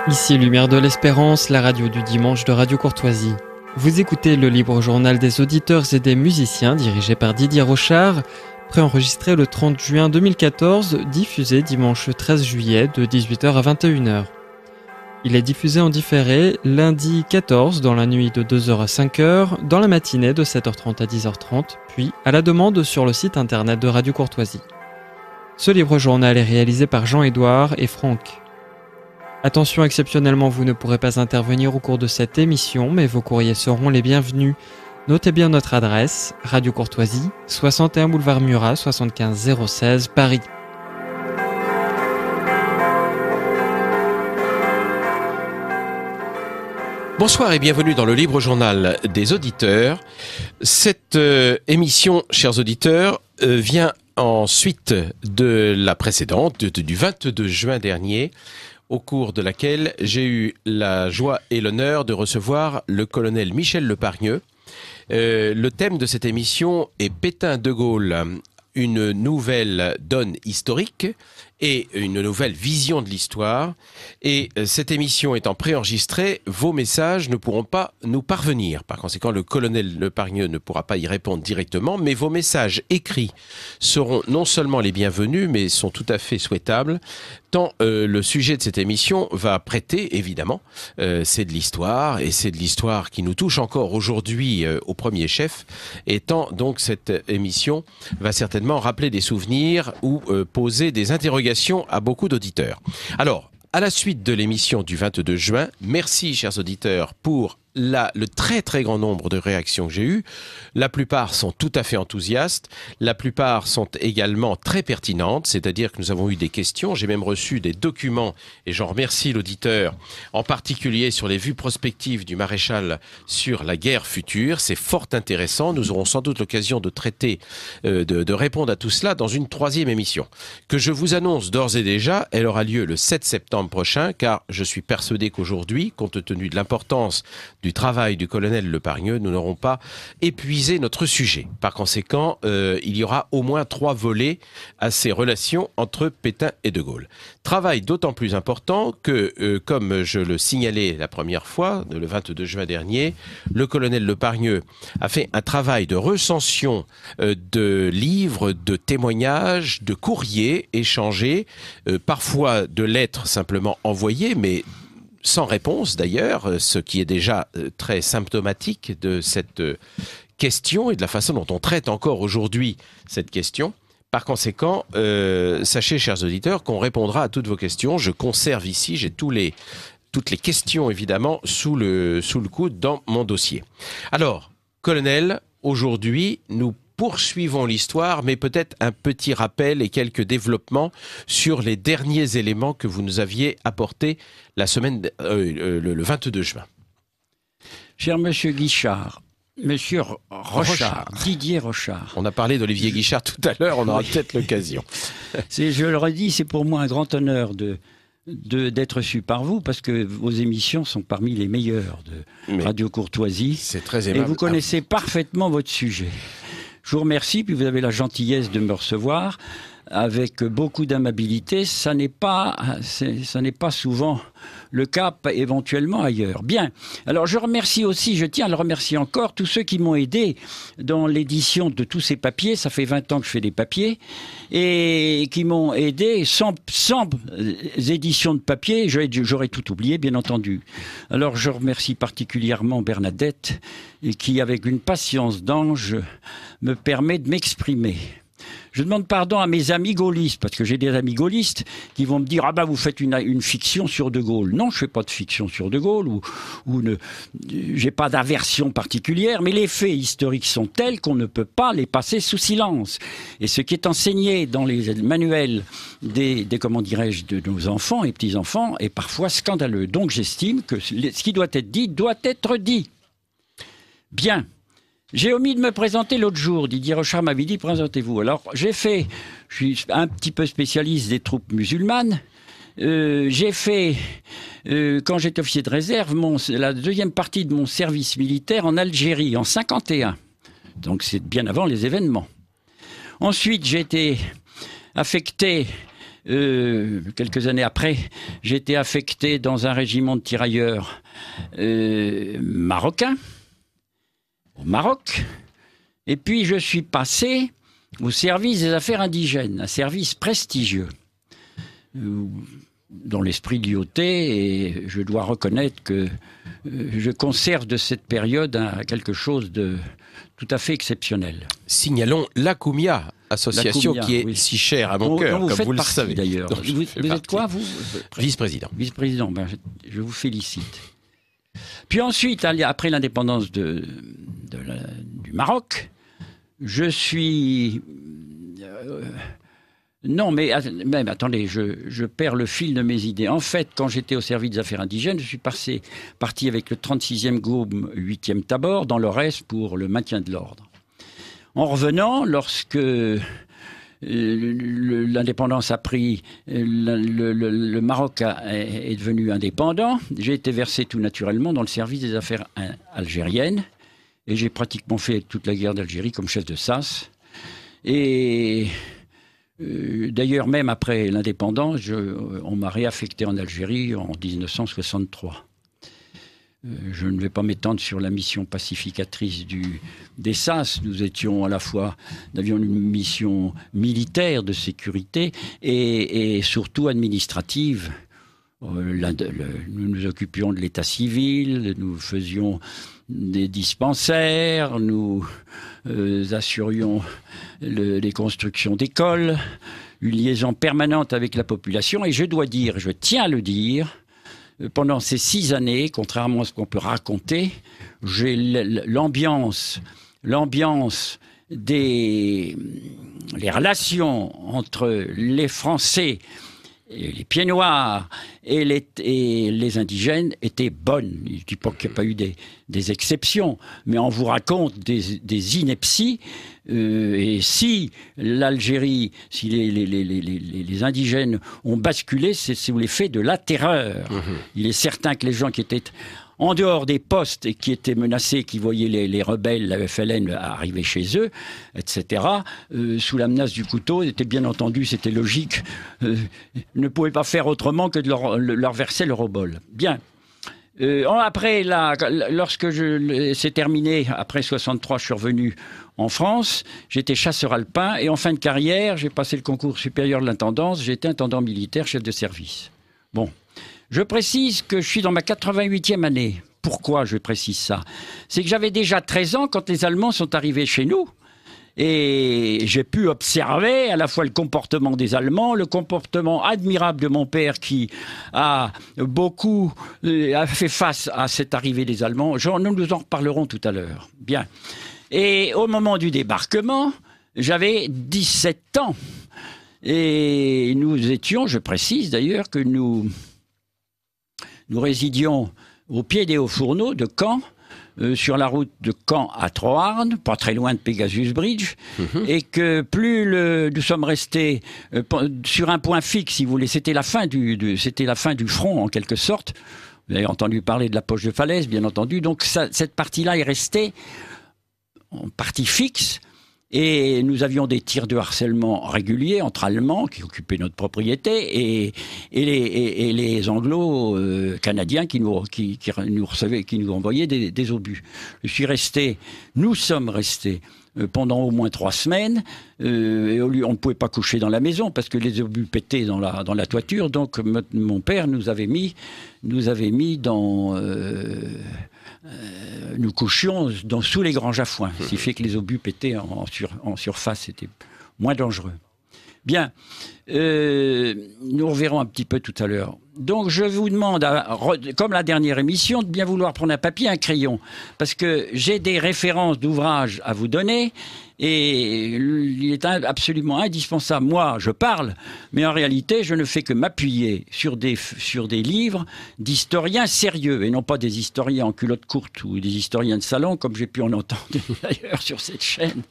Ici Lumière de l'Espérance, la radio du dimanche de Radio Courtoisie. Vous écoutez le libre journal des auditeurs et des musiciens dirigé par Didier Rochard, préenregistré le 30 juin 2014, diffusé dimanche 13 juillet de 18h à 21h. Il est diffusé en différé lundi 14 dans la nuit de 2h à 5h, dans la matinée de 7h30 à 10h30, puis à la demande sur le site internet de Radio Courtoisie. Ce libre journal est réalisé par Jean-Édouard et Franck. Attention, exceptionnellement, vous ne pourrez pas intervenir au cours de cette émission, mais vos courriers seront les bienvenus. Notez bien notre adresse, Radio Courtoisie, 61 boulevard Murat, 75 016, Paris. Bonsoir et bienvenue dans le libre journal des auditeurs. Cette émission, chers auditeurs, vient en suite de la précédente, du 22 juin dernier, au cours de laquelle j'ai eu la joie et l'honneur de recevoir le colonel Michel Lepargneux. Le thème de cette émission est Pétain de Gaulle, une nouvelle donne historique et une nouvelle vision de l'histoire. Et cette émission étant préenregistrée, vos messages ne pourront pas nous parvenir. Par conséquent, le colonel Lepargneux ne pourra pas y répondre directement, mais vos messages écrits seront non seulement les bienvenus, mais sont tout à fait souhaitables, tant le sujet de cette émission va prêter, évidemment. C'est de l'histoire, et c'est de l'histoire qui nous touche encore aujourd'hui au premier chef, et tant donc cette émission va certainement rappeler des souvenirs ou poser des interrogations à beaucoup d'auditeurs. Alors, à la suite de l'émission du 22 juin, merci chers auditeurs pour le très très grand nombre de réactions que j'ai eues. La plupart sont tout à fait enthousiastes, la plupart sont également très pertinentes, c'est-à-dire que nous avons eu des questions, j'ai même reçu des documents, et j'en remercie l'auditeur, en particulier sur les vues prospectives du maréchal sur la guerre future. C'est fort intéressant, nous aurons sans doute l'occasion de traiter, de répondre à tout cela dans une troisième émission, que je vous annonce d'ores et déjà. Elle aura lieu le 7 septembre prochain, car je suis persuadé qu'aujourd'hui, compte tenu de l'importance du travail du colonel Lepargneux, nous n'aurons pas épuisé notre sujet. Par conséquent, il y aura au moins 3 volets à ces relations entre Pétain et de Gaulle. Travail d'autant plus important que, comme je le signalais la première fois, le 22 juin dernier, le colonel Lepargneux a fait un travail de recension de livres, de témoignages, de courriers échangés, parfois de lettres simplement envoyées, mais sans réponse d'ailleurs, ce qui est déjà très symptomatique de cette question et de la façon dont on traite encore aujourd'hui cette question. Par conséquent, sachez chers auditeurs qu'on répondra à toutes vos questions. Je conserve ici, j'ai toutes les questions évidemment sous le coude dans mon dossier. Alors, colonel, aujourd'hui nous poursuivons l'histoire, mais peut-être un petit rappel et quelques développements sur les derniers éléments que vous nous aviez apportés la semaine, le 22 juin. Cher Monsieur Guichard, Monsieur Rochard, Didier Rochard. On a parlé d'Olivier Guichard tout à l'heure, on aura peut-être l'occasion. Je le redis, c'est pour moi un grand honneur d'être su par vous, parce que vos émissions sont parmi les meilleures de Radio Courtoisie. C'est très aimable. Et vous connaissez parfaitement votre sujet. Je vous remercie, puis vous avez la gentillesse de me recevoir avec beaucoup d'amabilité. Ça n'est pas souvent le cas, éventuellement ailleurs. Bien. Alors je remercie aussi, je tiens à le remercier encore, tous ceux qui m'ont aidé dans l'édition de tous ces papiers. Ça fait 20 ans que je fais des papiers et qui m'ont aidé. Sans éditions de papier, j'aurais tout oublié, bien entendu. Alors je remercie particulièrement Bernadette, qui, avec une patience d'ange, me permet de m'exprimer. Je demande pardon à mes amis gaullistes, parce que j'ai des amis gaullistes qui vont me dire « Ah ben vous faites une fiction sur De Gaulle ». Non, je ne fais pas de fiction sur De Gaulle, j'ai pas d'aversion particulière, mais les faits historiques sont tels qu'on ne peut pas les passer sous silence. Et ce qui est enseigné dans les manuels de nos enfants et petits-enfants est parfois scandaleux. Donc j'estime que ce qui doit être dit doit être dit. Bien. J'ai omis de me présenter l'autre jour. Didier Rochard m'avait dit « Présentez-vous ». Alors, je suis un petit peu spécialiste des troupes musulmanes. J'ai fait, quand j'étais officier de réserve, la deuxième partie de mon service militaire en Algérie, en 51. Donc, c'est bien avant les événements. Ensuite, j'ai été affecté quelques années après, j'ai été affecté dans un régiment de tirailleurs marocain, au Maroc. Et puis je suis passé au service des affaires indigènes, un service prestigieux, dans l'esprit de l'IOT, et je dois reconnaître que je conserve de cette période quelque chose de tout à fait exceptionnel. Signalons l'Akoumia, association qui est si chère à mon cœur, comme vous le savez. D'ailleurs. Vous êtes quoi, vous? Vice-président. Vice-président, je vous félicite. Puis ensuite, après l'indépendance du Maroc, je suis... Non, mais même, attendez, je perds le fil de mes idées. En fait, quand j'étais au service des affaires indigènes, je suis parti avec le 36e GOUM 8e Tabor dans l'Aurès pour le maintien de l'ordre. En revenant, lorsque l'indépendance a pris, le Maroc est devenu indépendant, j'ai été versé tout naturellement dans le service des affaires algériennes et j'ai pratiquement fait toute la guerre d'Algérie comme chef de SAS. Et... d'ailleurs, même après l'indépendance, on m'a réaffecté en Algérie en 1963. Je ne vais pas m'étendre sur la mission pacificatrice des SAS. Nous avions une mission militaire de sécurité et surtout administrative. Nous nous occupions de l'état civil, nous faisions des dispensaires, nous assurions les constructions d'écoles, une liaison permanente avec la population. Et je dois dire, je tiens à le dire, pendant ces 6 années, contrairement à ce qu'on peut raconter, j'ai l'ambiance les relations entre les Français, les pieds noirs et les indigènes étaient bonnes. Je ne dis pas qu'il n'y a pas eu des exceptions, mais on vous raconte des inepties. Et si l'Algérie, si les indigènes ont basculé, c'est sous l'effet de la terreur. Il est certain que les gens qui étaient en dehors des postes et qui étaient menacés, qui voyaient les rebelles, la FLN arriver chez eux, etc., sous la menace du couteau, c'était logique, ne pouvaient pas faire autrement que de leur verser le rebol. Bien. Après, lorsque c'est terminé, après 63, je suis revenu en France, j'étais chasseur alpin, et en fin de carrière, j'ai passé le concours supérieur de l'intendance, j'étais intendant militaire, chef de service. Bon. Je précise que je suis dans ma 88e année. Pourquoi je précise ça? C'est que j'avais déjà 13 ans quand les Allemands sont arrivés chez nous. Et j'ai pu observer à la fois le comportement des Allemands, le comportement admirable de mon père qui a fait face à cette arrivée des Allemands. Nous en reparlerons tout à l'heure. Bien. Et au moment du débarquement, j'avais 17 ans. Et nous étions, je précise d'ailleurs que nous résidions au pied des Hauts-Fourneaux de Caen, sur la route de Caen à Troarn, pas très loin de Pegasus Bridge, et que nous sommes restés sur un point fixe, si vous voulez. C'était la fin du front, en quelque sorte. Vous avez entendu parler de la poche de falaise, bien entendu. Donc cette partie-là est restée en partie fixe. Et nous avions des tirs de harcèlement réguliers entre Allemands qui occupaient notre propriété et les Anglo-Canadiens qui nous recevaient, qui nous envoyaient des obus. Nous sommes restés pendant au moins 3 semaines. Et on ne pouvait pas coucher dans la maison parce que les obus pétaient dans la toiture. Donc mon père nous avait mis dans... nous couchions sous les granges à foin, ce qui fait que les obus pétaient en surface, c'était moins dangereux. Bien, nous reverrons un petit peu tout à l'heure. Donc je vous demande, comme la dernière émission, de bien vouloir prendre un papier et un crayon, parce que j'ai des références d'ouvrages à vous donner, et il est absolument indispensable. Moi, je parle, mais en réalité, je ne fais que m'appuyer sur des livres d'historiens sérieux, et non pas des historiens en culotte courte ou des historiens de salon, comme j'ai pu en entendre d'ailleurs sur cette chaîne.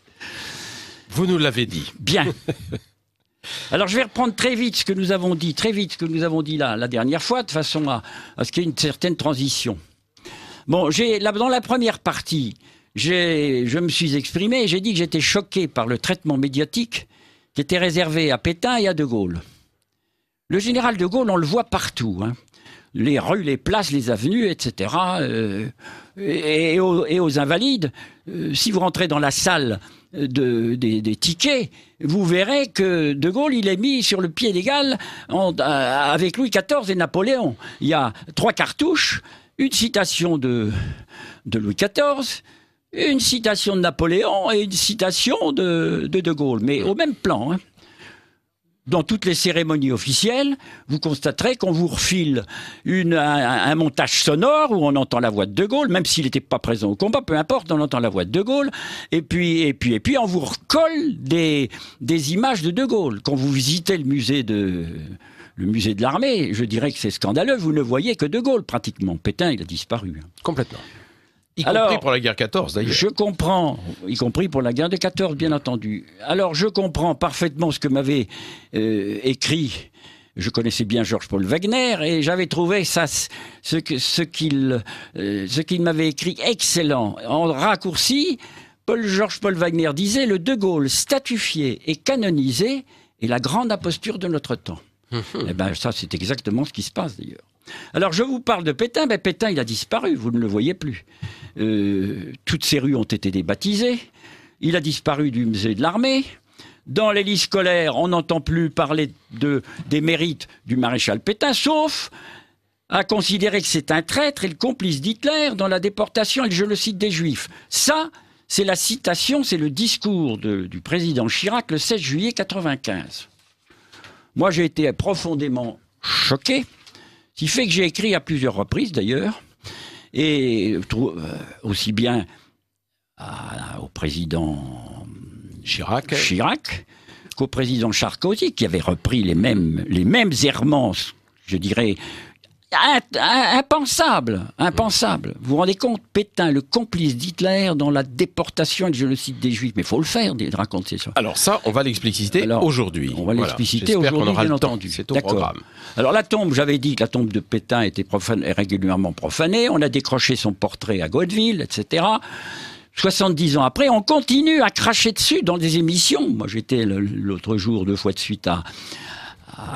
Vous nous l'avez dit. Bien. Alors je vais reprendre très vite ce que nous avons dit la dernière fois, de façon à ce qu'il y ait une certaine transition. Bon, dans la première partie, je me suis exprimé et j'ai dit que j'étais choqué par le traitement médiatique qui était réservé à Pétain et à De Gaulle. Le général de Gaulle, on le voit partout, hein. Les rues, les places, les avenues, etc. Et aux Invalides, si vous rentrez dans la salle des tickets, vous verrez que De Gaulle, il est mis sur le pied d'égal avec Louis XIV et Napoléon. Il y a 3 cartouches, une citation de Louis XIV, une citation de Napoléon et une citation de Gaulle, mais au même plan, hein. Dans toutes les cérémonies officielles, vous constaterez qu'on vous refile un montage sonore où on entend la voix de De Gaulle, même s'il n'était pas présent au combat, peu importe, on entend la voix de De Gaulle, et puis on vous recolle des images de Gaulle. Quand vous visitez le musée de l'armée, je dirais que c'est scandaleux, vous ne voyez que De Gaulle pratiquement. Pétain, il a disparu. Complètement. Y compris pour la guerre 14, d'ailleurs. Je comprends, y compris pour la guerre de 14, bien entendu. Alors, je comprends parfaitement ce que m'avait écrit. Je connaissais bien Georges-Paul Wagner et j'avais trouvé ça, ce qu'il m'avait écrit excellent. En raccourci, Georges-Paul Wagner disait « Le De Gaulle statufié et canonisé est la grande imposture de notre temps ». Eh bien, ça, c'est exactement ce qui se passe, d'ailleurs. Alors, je vous parle de Pétain. Ben, Pétain, il a disparu, vous ne le voyez plus. Toutes ces rues ont été débaptisées. Il a disparu du musée de l'armée. Dans les listes scolaires, on n'entend plus parler des mérites du maréchal Pétain, sauf à considérer que c'est un traître et le complice d'Hitler dans la déportation et le génocide des Juifs. Ça, c'est la citation, c'est le discours du président Chirac le 16 juillet 1995. Moi, j'ai été profondément choqué. Ce qui fait que j'ai écrit à plusieurs reprises, d'ailleurs, et aussi bien au président Chirac qu'au président Sarkozy, qui avait repris les mêmes errements, je dirais, impensables. Vous vous rendez compte, Pétain, le complice d'Hitler dans la déportation et le génocide des Juifs. Mais il faut le faire, de raconter ça. Alors ça, on va l'expliciter aujourd'hui. On va l'expliciter aujourd'hui, bien entendu. C'est au programme. Alors la tombe, j'avais dit que la tombe de Pétain était régulièrement profanée. On a décroché son portrait à Gaudeville, etc. 70 ans après, on continue à cracher dessus dans des émissions. Moi, j'étais l'autre jour 2 fois de suite à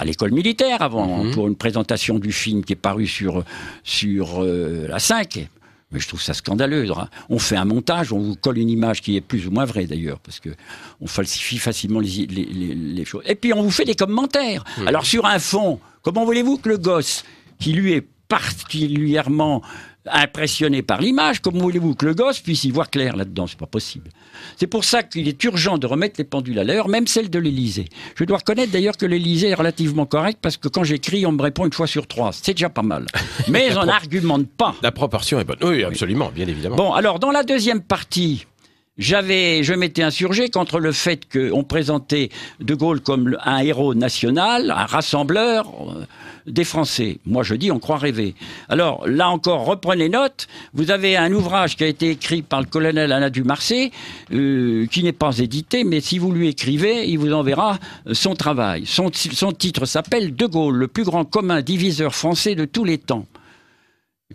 l'école militaire pour une présentation du film qui est paru sur la 5. Mais je trouve ça scandaleux. On fait un montage, on vous colle une image qui est plus ou moins vraie d'ailleurs, parce que on falsifie facilement les choses. Et puis on vous fait des commentaires. Alors sur un fond, comment voulez-vous que le gosse, qui lui est particulièrement impressionné par l'image, comment voulez-vous que le gosse puisse y voir clair là-dedans? C'est pas possible. C'est pour ça qu'il est urgent de remettre les pendules à l'heure, même celle de l'Élysée. Je dois reconnaître d'ailleurs que l'Élysée est relativement correct, parce que quand j'écris, on me répond 1 fois sur 3. C'est déjà pas mal. Mais on n'argumente pas. La proportion est bonne. Oui, absolument, bien évidemment. Bon, alors dans la deuxième partie, je m'étais insurgé contre le fait qu'on présentait De Gaulle comme un héros national, un rassembleur des Français. Moi, je dis, on croit rêver. Alors, là encore, reprenez note. Vous avez un ouvrage qui a été écrit par le colonel Alain Dumarsais, qui n'est pas édité, mais si vous lui écrivez, il vous enverra son travail. Son titre s'appelle « De Gaulle, le plus grand commun diviseur français de tous les temps ».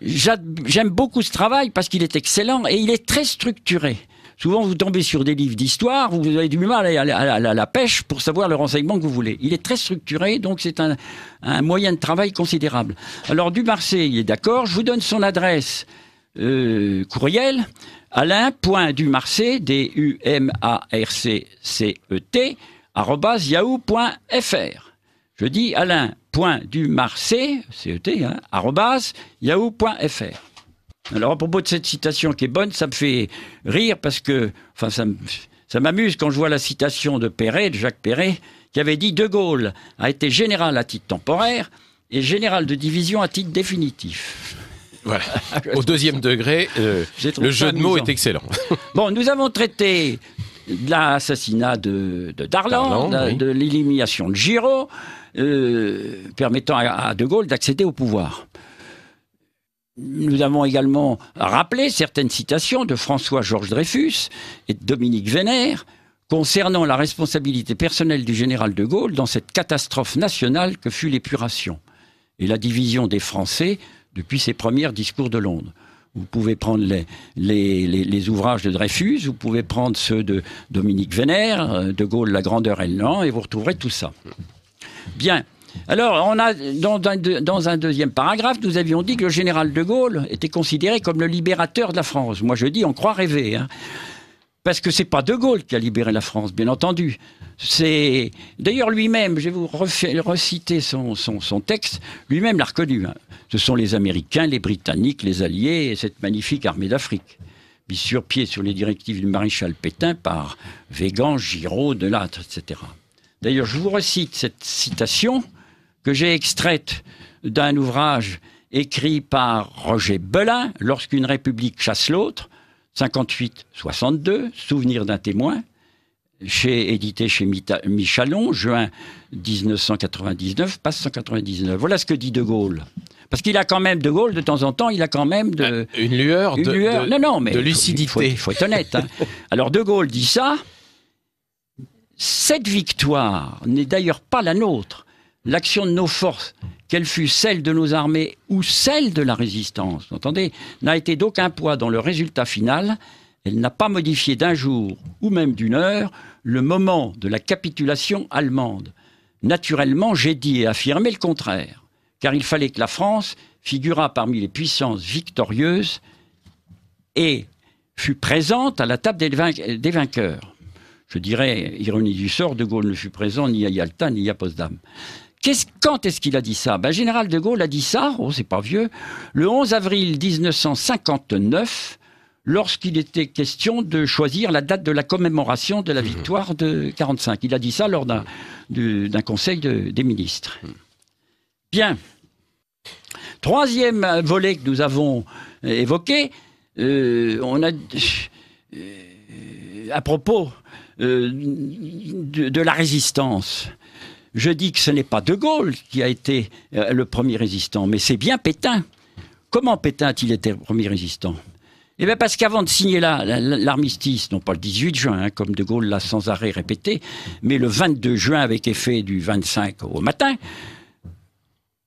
J'aime beaucoup ce travail parce qu'il est excellent et il est très structuré. Souvent, vous tombez sur des livres d'histoire, vous avez du mal à la pêche pour savoir le renseignement que vous voulez. Il est très structuré, donc c'est un moyen de travail considérable. Alors, Dumarsais, il est d'accord. Je vous donne son adresse courriel, alain.dumarsais, DUMARCCET, @yahoo.fr. Je dis alain.dumarsais, CET, @yahoo.fr. Alors, à propos de cette citation qui est bonne, ça me fait rire parce que, ça m'amuse quand je vois la citation de Jacques Perret, qui avait dit « De Gaulle a été général à titre temporaire et général de division à titre définitif ». Voilà. Au 2e degré, le jeu de mots est excellent. Bon, nous avons traité de l'assassinat de Darlan, de l'élimination de Giraud, permettant à De Gaulle d'accéder au pouvoir. Nous avons également rappelé certaines citations de François-Georges Dreyfus et de Dominique Vénère concernant la responsabilité personnelle du général de Gaulle dans cette catastrophe nationale que fut l'épuration et la division des Français depuis ses premiers discours de Londres. Vous pouvez prendre les ouvrages de Dreyfus, vous pouvez prendre ceux de Dominique Vénère, De Gaulle, la grandeur et le Nant, et vous retrouverez tout ça. Bien. Alors, on a, dans un deuxième paragraphe, nous avions dit que le général de Gaulle était considéré comme le libérateur de la France. Moi, je dis, on croit rêver, hein. Parce que c'est pas de Gaulle qui a libéré la France, bien entendu. C'est d'ailleurs lui-même, je vais vous reciter son texte, lui-même l'a reconnu, hein. Ce sont les Américains, les Britanniques, les Alliés et cette magnifique armée d'Afrique, mis sur pied sur les directives du maréchal Pétain par Weygand, Giraud, Delattre, etc. D'ailleurs, je vous recite cette citation que j'ai extraite d'un ouvrage écrit par Roger Belin, Lorsqu'une république chasse l'autre, 58-62, Souvenir d'un témoin, édité chez Michalon, juin 1999, page 199. Voilà ce que dit De Gaulle. Parce qu'il a quand même, De Gaulle, de temps en temps, il a quand même une lueur de lucidité. Il faut être honnête. Hein. Alors De Gaulle dit ça. Cette victoire n'est d'ailleurs pas la nôtre. L'action de nos forces, qu'elle fût celle de nos armées ou celle de la résistance, vous entendez, n'a été d'aucun poids dans le résultat final. Elle n'a pas modifié d'un jour ou même d'une heure le moment de la capitulation allemande. Naturellement, j'ai dit et affirmé le contraire, car il fallait que la France figurât parmi les puissances victorieuses et fût présente à la table des vainqueurs. Je dirais, ironie du sort, De Gaulle ne fut présent ni à Yalta ni à Potsdam. Quand est-ce qu'il a dit ça? Général de Gaulle a dit ça, c'est pas vieux, le 11 avril 1959, lorsqu'il était question de choisir la date de la commémoration de la victoire de 1945. Il a dit ça lors d'un conseil des ministres. Bien. Troisième volet que nous avons évoqué, on a à propos de la résistance. Je dis que ce n'est pas De Gaulle qui a été le premier résistant, mais c'est bien Pétain. Comment Pétain a-t-il été le premier résistant? Eh bien parce qu'avant de signer l'armistice, non pas le 18 juin, comme De Gaulle l'a sans arrêt répété, mais le 22 juin avec effet du 25 au matin,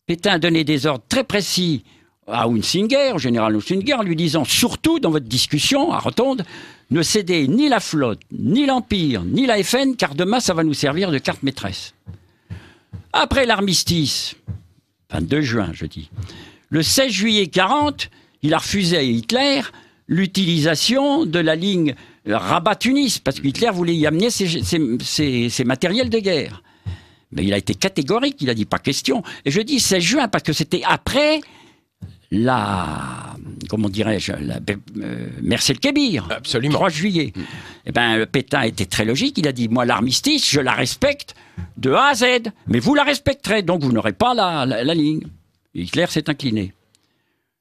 Pétain a donné des ordres très précis à Hunsinger, au général Hunsinger, en lui disant surtout dans votre discussion à Rotonde, ne cédez ni la flotte, ni l'Empire, ni la FN, car demain ça va nous servir de carte maîtresse. Après l'armistice, 22 juin je dis, le 16 juillet 40, il a refusé à Hitler l'utilisation de la ligne Rabat-Tunis, parce que Hitler voulait y amener ses matériels de guerre. Mais il a été catégorique, il a dit pas question. Et je dis 16 juin parce que c'était après comment dirais-je, Mercel-Kébir. Absolument. 3 juillet. Eh ben, Pétain était très logique, il a dit, moi l'armistice, je la respecte de A à Z, mais vous la respecterez, donc vous n'aurez pas la ligne. Hitler s'est incliné.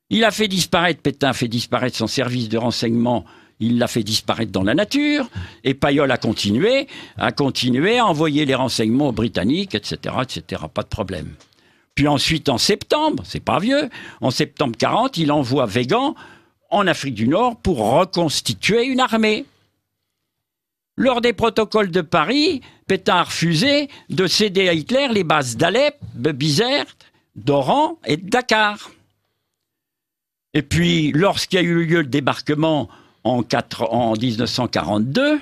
Il a fait disparaître, Pétain a fait disparaître son service de renseignement, il l'a fait disparaître dans la nature, et Payolle a continué à envoyer les renseignements aux Britanniques, etc., etc., pas de problème. Puis ensuite, en septembre, c'est pas vieux, en septembre 40, il envoie Weygand en Afrique du Nord pour reconstituer une armée. Lors des protocoles de Paris, Pétain a refusé de céder à Hitler les bases d'Alep, de Bizerte, d'Oran et de Dakar. Et puis, lorsqu'il y a eu lieu le débarquement en 1942,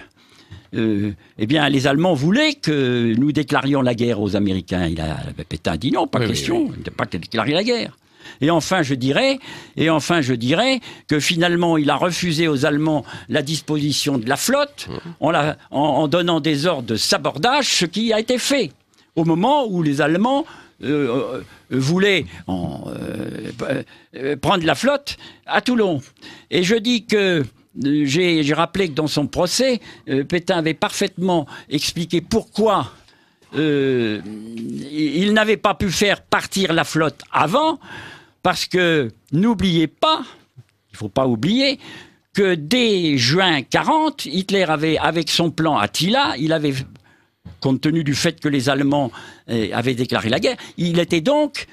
eh bien, les Allemands voulaient que nous déclarions la guerre aux Américains. Pétain a dit non, pas question, il n'a pas déclaré la guerre. Et enfin, je dirais que finalement, il a refusé aux Allemands la disposition de la flotte en donnant des ordres de sabordage, ce qui a été fait au moment où les Allemands voulaient prendre la flotte à Toulon. Et je dis que j'ai rappelé que dans son procès, Pétain avait parfaitement expliqué pourquoi il n'avait pas pu faire partir la flotte avant, parce que n'oubliez pas, il ne faut pas oublier, que dès juin 40, Hitler avait, avec son plan Attila, il avait, compte tenu du fait que les Allemands avaient déclaré la guerre, il était donc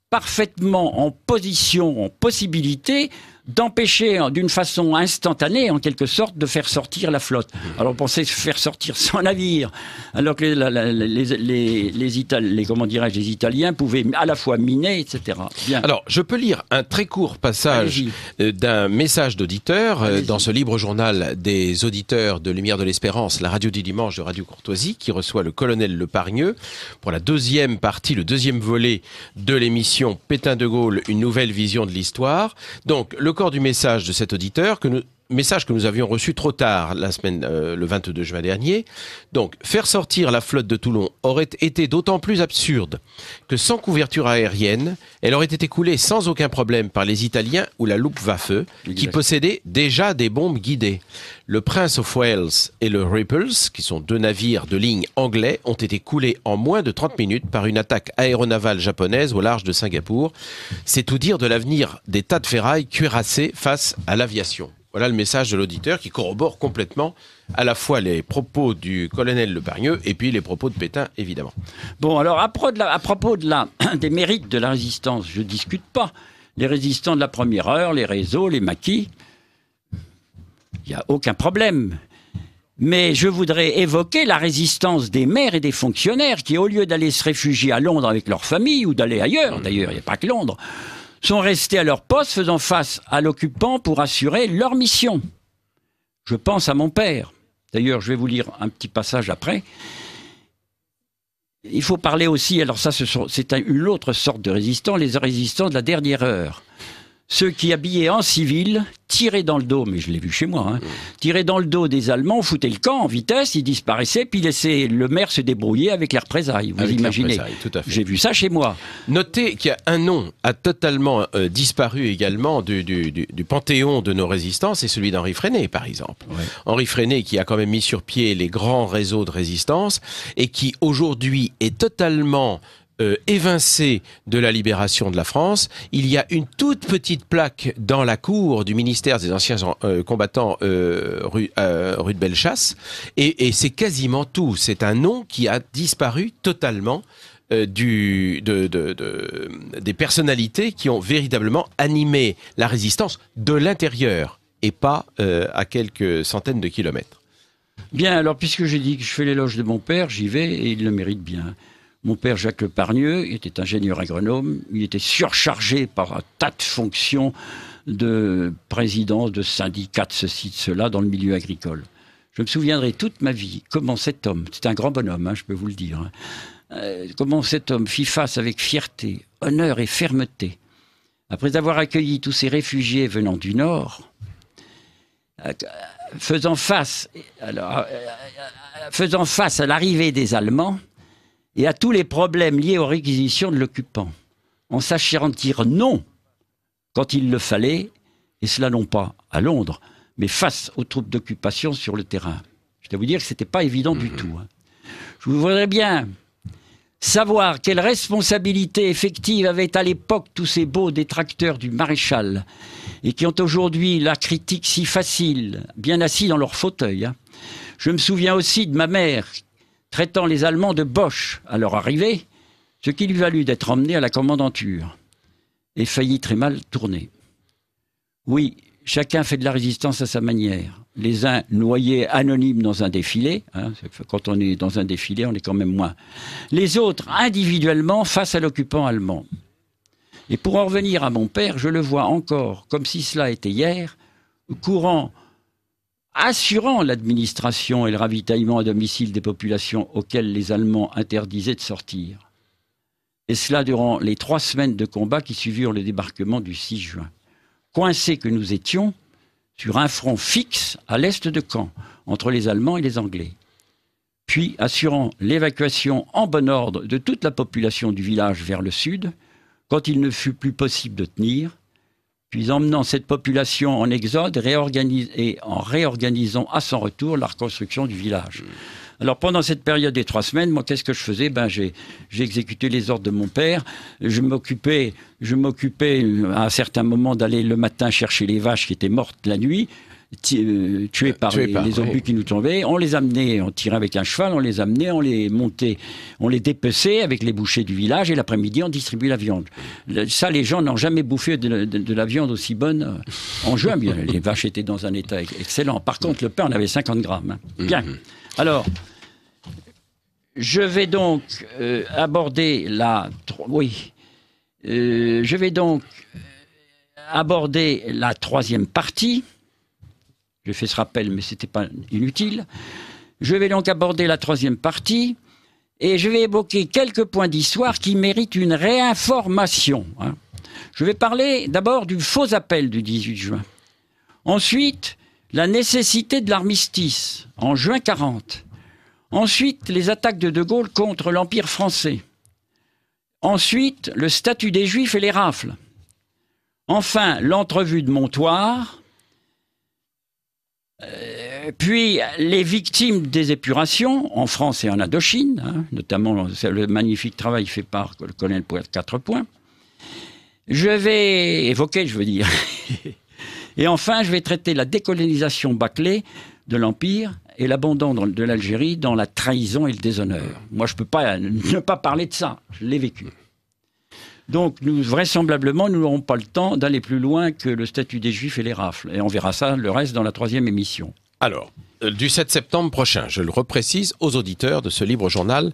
parfaitement en position, en possibilité d'empêcher d'une façon instantanée, en quelque sorte, de faire sortir la flotte. Alors on pensait faire sortir 100 navires, alors que les Italiens pouvaient à la fois miner, etc. Bien. Alors, je peux lire un très court passage d'un message d'auditeur dans ce libre journal des auditeurs de Lumière de l'Espérance, la radio du dimanche de Radio Courtoisie, qui reçoit le colonel Le Pargneux pour la deuxième partie, le deuxième volet de l'émission Pétain de Gaulle, une nouvelle vision de l'histoire. Donc, le corps du message de cet auditeur, message que nous avions reçu trop tard la semaine, le 22 juin dernier. Donc, faire sortir la flotte de Toulon aurait été d'autant plus absurde que sans couverture aérienne, elle aurait été coulée sans aucun problème par les Italiens ou la Luftwaffe, qui possédaient déjà des bombes guidées. Le Prince of Wales et le Ripples, qui sont 2 navires de ligne anglais, ont été coulés en moins de 30 minutes par une attaque aéronavale japonaise au large de Singapour. C'est tout dire de l'avenir des tas de ferrailles cuirassés face à l'aviation. Voilà le message de l'auditeur qui corrobore complètement à la fois les propos du colonel Le Pargneux et puis les propos de Pétain, évidemment. Bon, alors à propos des mérites de la résistance, je ne discute pas. Les résistants de la première heure, les réseaux, les maquis, il n'y a aucun problème. Mais je voudrais évoquer la résistance des maires et des fonctionnaires qui, au lieu d'aller se réfugier à Londres avec leur famille ou d'aller ailleurs, d'ailleurs, il n'y a pas que Londres, sont restés à leur poste faisant face à l'occupant pour assurer leur mission. Je pense à mon père. D'ailleurs, je vais vous lire un petit passage après. Il faut parler aussi, alors ça c'est une autre sorte de résistants, les résistants de la dernière heure. Ceux qui, habillés en civil, tiraient dans le dos, mais je l'ai vu chez moi, tiraient dans le dos des Allemands, foutaient le camp en vitesse, ils disparaissaient, puis laissaient le maire se débrouiller avec les représailles. Vous imaginez ? Tout à fait. J'ai vu ça chez moi. Notez qu'il y a un nom a totalement disparu également du panthéon de nos résistants, c'est celui d'Henri Freinet, par exemple. Ouais. Henri Freinet qui a quand même mis sur pied les grands réseaux de résistance et qui aujourd'hui est totalement évincé de la libération de la France. Il y a une toute petite plaque dans la cour du ministère des anciens combattants rue de Bellechasse et c'est quasiment tout. C'est un nom qui a disparu totalement des personnalités qui ont véritablement animé la résistance de l'intérieur et pas à quelques centaines de kilomètres. Bien, alors puisque j'ai dit que je fais l'éloge de mon père, j'y vais et il le mérite bien. Mon père, Jacques Le Pargneux, était ingénieur agronome. Il était surchargé par un tas de fonctions de président, de syndicat, de ceci, de cela, dans le milieu agricole. Je me souviendrai toute ma vie comment cet homme, c'est un grand bonhomme, je peux vous le dire, comment cet homme fit face avec fierté, honneur et fermeté, après avoir accueilli tous ces réfugiés venant du Nord, faisant face à l'arrivée des Allemands, et à tous les problèmes liés aux réquisitions de l'occupant, en sachant dire non quand il le fallait, et cela non pas à Londres, mais face aux troupes d'occupation sur le terrain. Je dois vous dire que ce n'était pas évident du tout. Je voudrais bien savoir quelle responsabilité effective avaient à l'époque tous ces beaux détracteurs du maréchal, et qui ont aujourd'hui la critique si facile, bien assis dans leur fauteuil. Je me souviens aussi de ma mère, traitant les Allemands de Boches à leur arrivée, ce qui lui valut d'être emmené à la commandanture, et faillit très mal tourner. Oui, chacun fait de la résistance à sa manière. Les uns noyés anonymes dans un défilé, quand on est dans un défilé, on est quand même moins. Les autres individuellement face à l'occupant allemand. Et pour en revenir à mon père, je le vois encore, comme si cela était hier, courant, assurant l'administration et le ravitaillement à domicile des populations auxquelles les Allemands interdisaient de sortir. Et cela durant les 3 semaines de combat qui suivirent le débarquement du 6 juin. Coincés que nous étions sur un front fixe à l'est de Caen, entre les Allemands et les Anglais. Puis assurant l'évacuation en bon ordre de toute la population du village vers le sud, quand il ne fut plus possible de tenir, puis emmenant cette population en exode et en réorganisant à son retour la reconstruction du village. Alors pendant cette période des 3 semaines, moi qu'est-ce que je faisais ? J'ai exécuté les ordres de mon père, je m'occupais à un certain moment d'aller le matin chercher les vaches qui étaient mortes la nuit, tués par les obus qui nous tombaient. On les amenait, on tirait avec un cheval, on les amenait, on les montait, on les dépeçait avec les bouchers du village et l'après-midi on distribuait la viande. Ça, les gens n'ont jamais bouffé de la viande aussi bonne en juin. Bien, les vaches étaient dans un état excellent. Par contre, le pain, on avait 50 grammes. Hein. Bien. Alors, je vais donc aborder aborder la troisième partie. J'ai fait ce rappel, mais ce n'était pas inutile. Je vais donc aborder la troisième partie et je vais évoquer quelques points d'histoire qui méritent une réinformation. Hein. Je vais parler d'abord du faux appel du 18 juin. Ensuite, la nécessité de l'armistice en juin 40. Ensuite, les attaques de Gaulle contre l'Empire français. Ensuite, le statut des Juifs et les rafles. Enfin, l'entrevue de Montoire. Puis les victimes des épurations en France et en Indochine, hein, notamment le magnifique travail fait par le colonel Poët 4 points. Je vais évoquer, Et enfin, je vais traiter la décolonisation bâclée de l'Empire et l'abandon de l'Algérie dans la trahison et le déshonneur. Moi, je ne peux pas ne pas parler de ça. Je l'ai vécu. Donc, vraisemblablement, nous n'aurons pas le temps d'aller plus loin que le statut des Juifs et les rafles. Et on verra ça, le reste, dans la troisième émission. Alors, du 7 septembre prochain, je le reprécise aux auditeurs de ce libre journal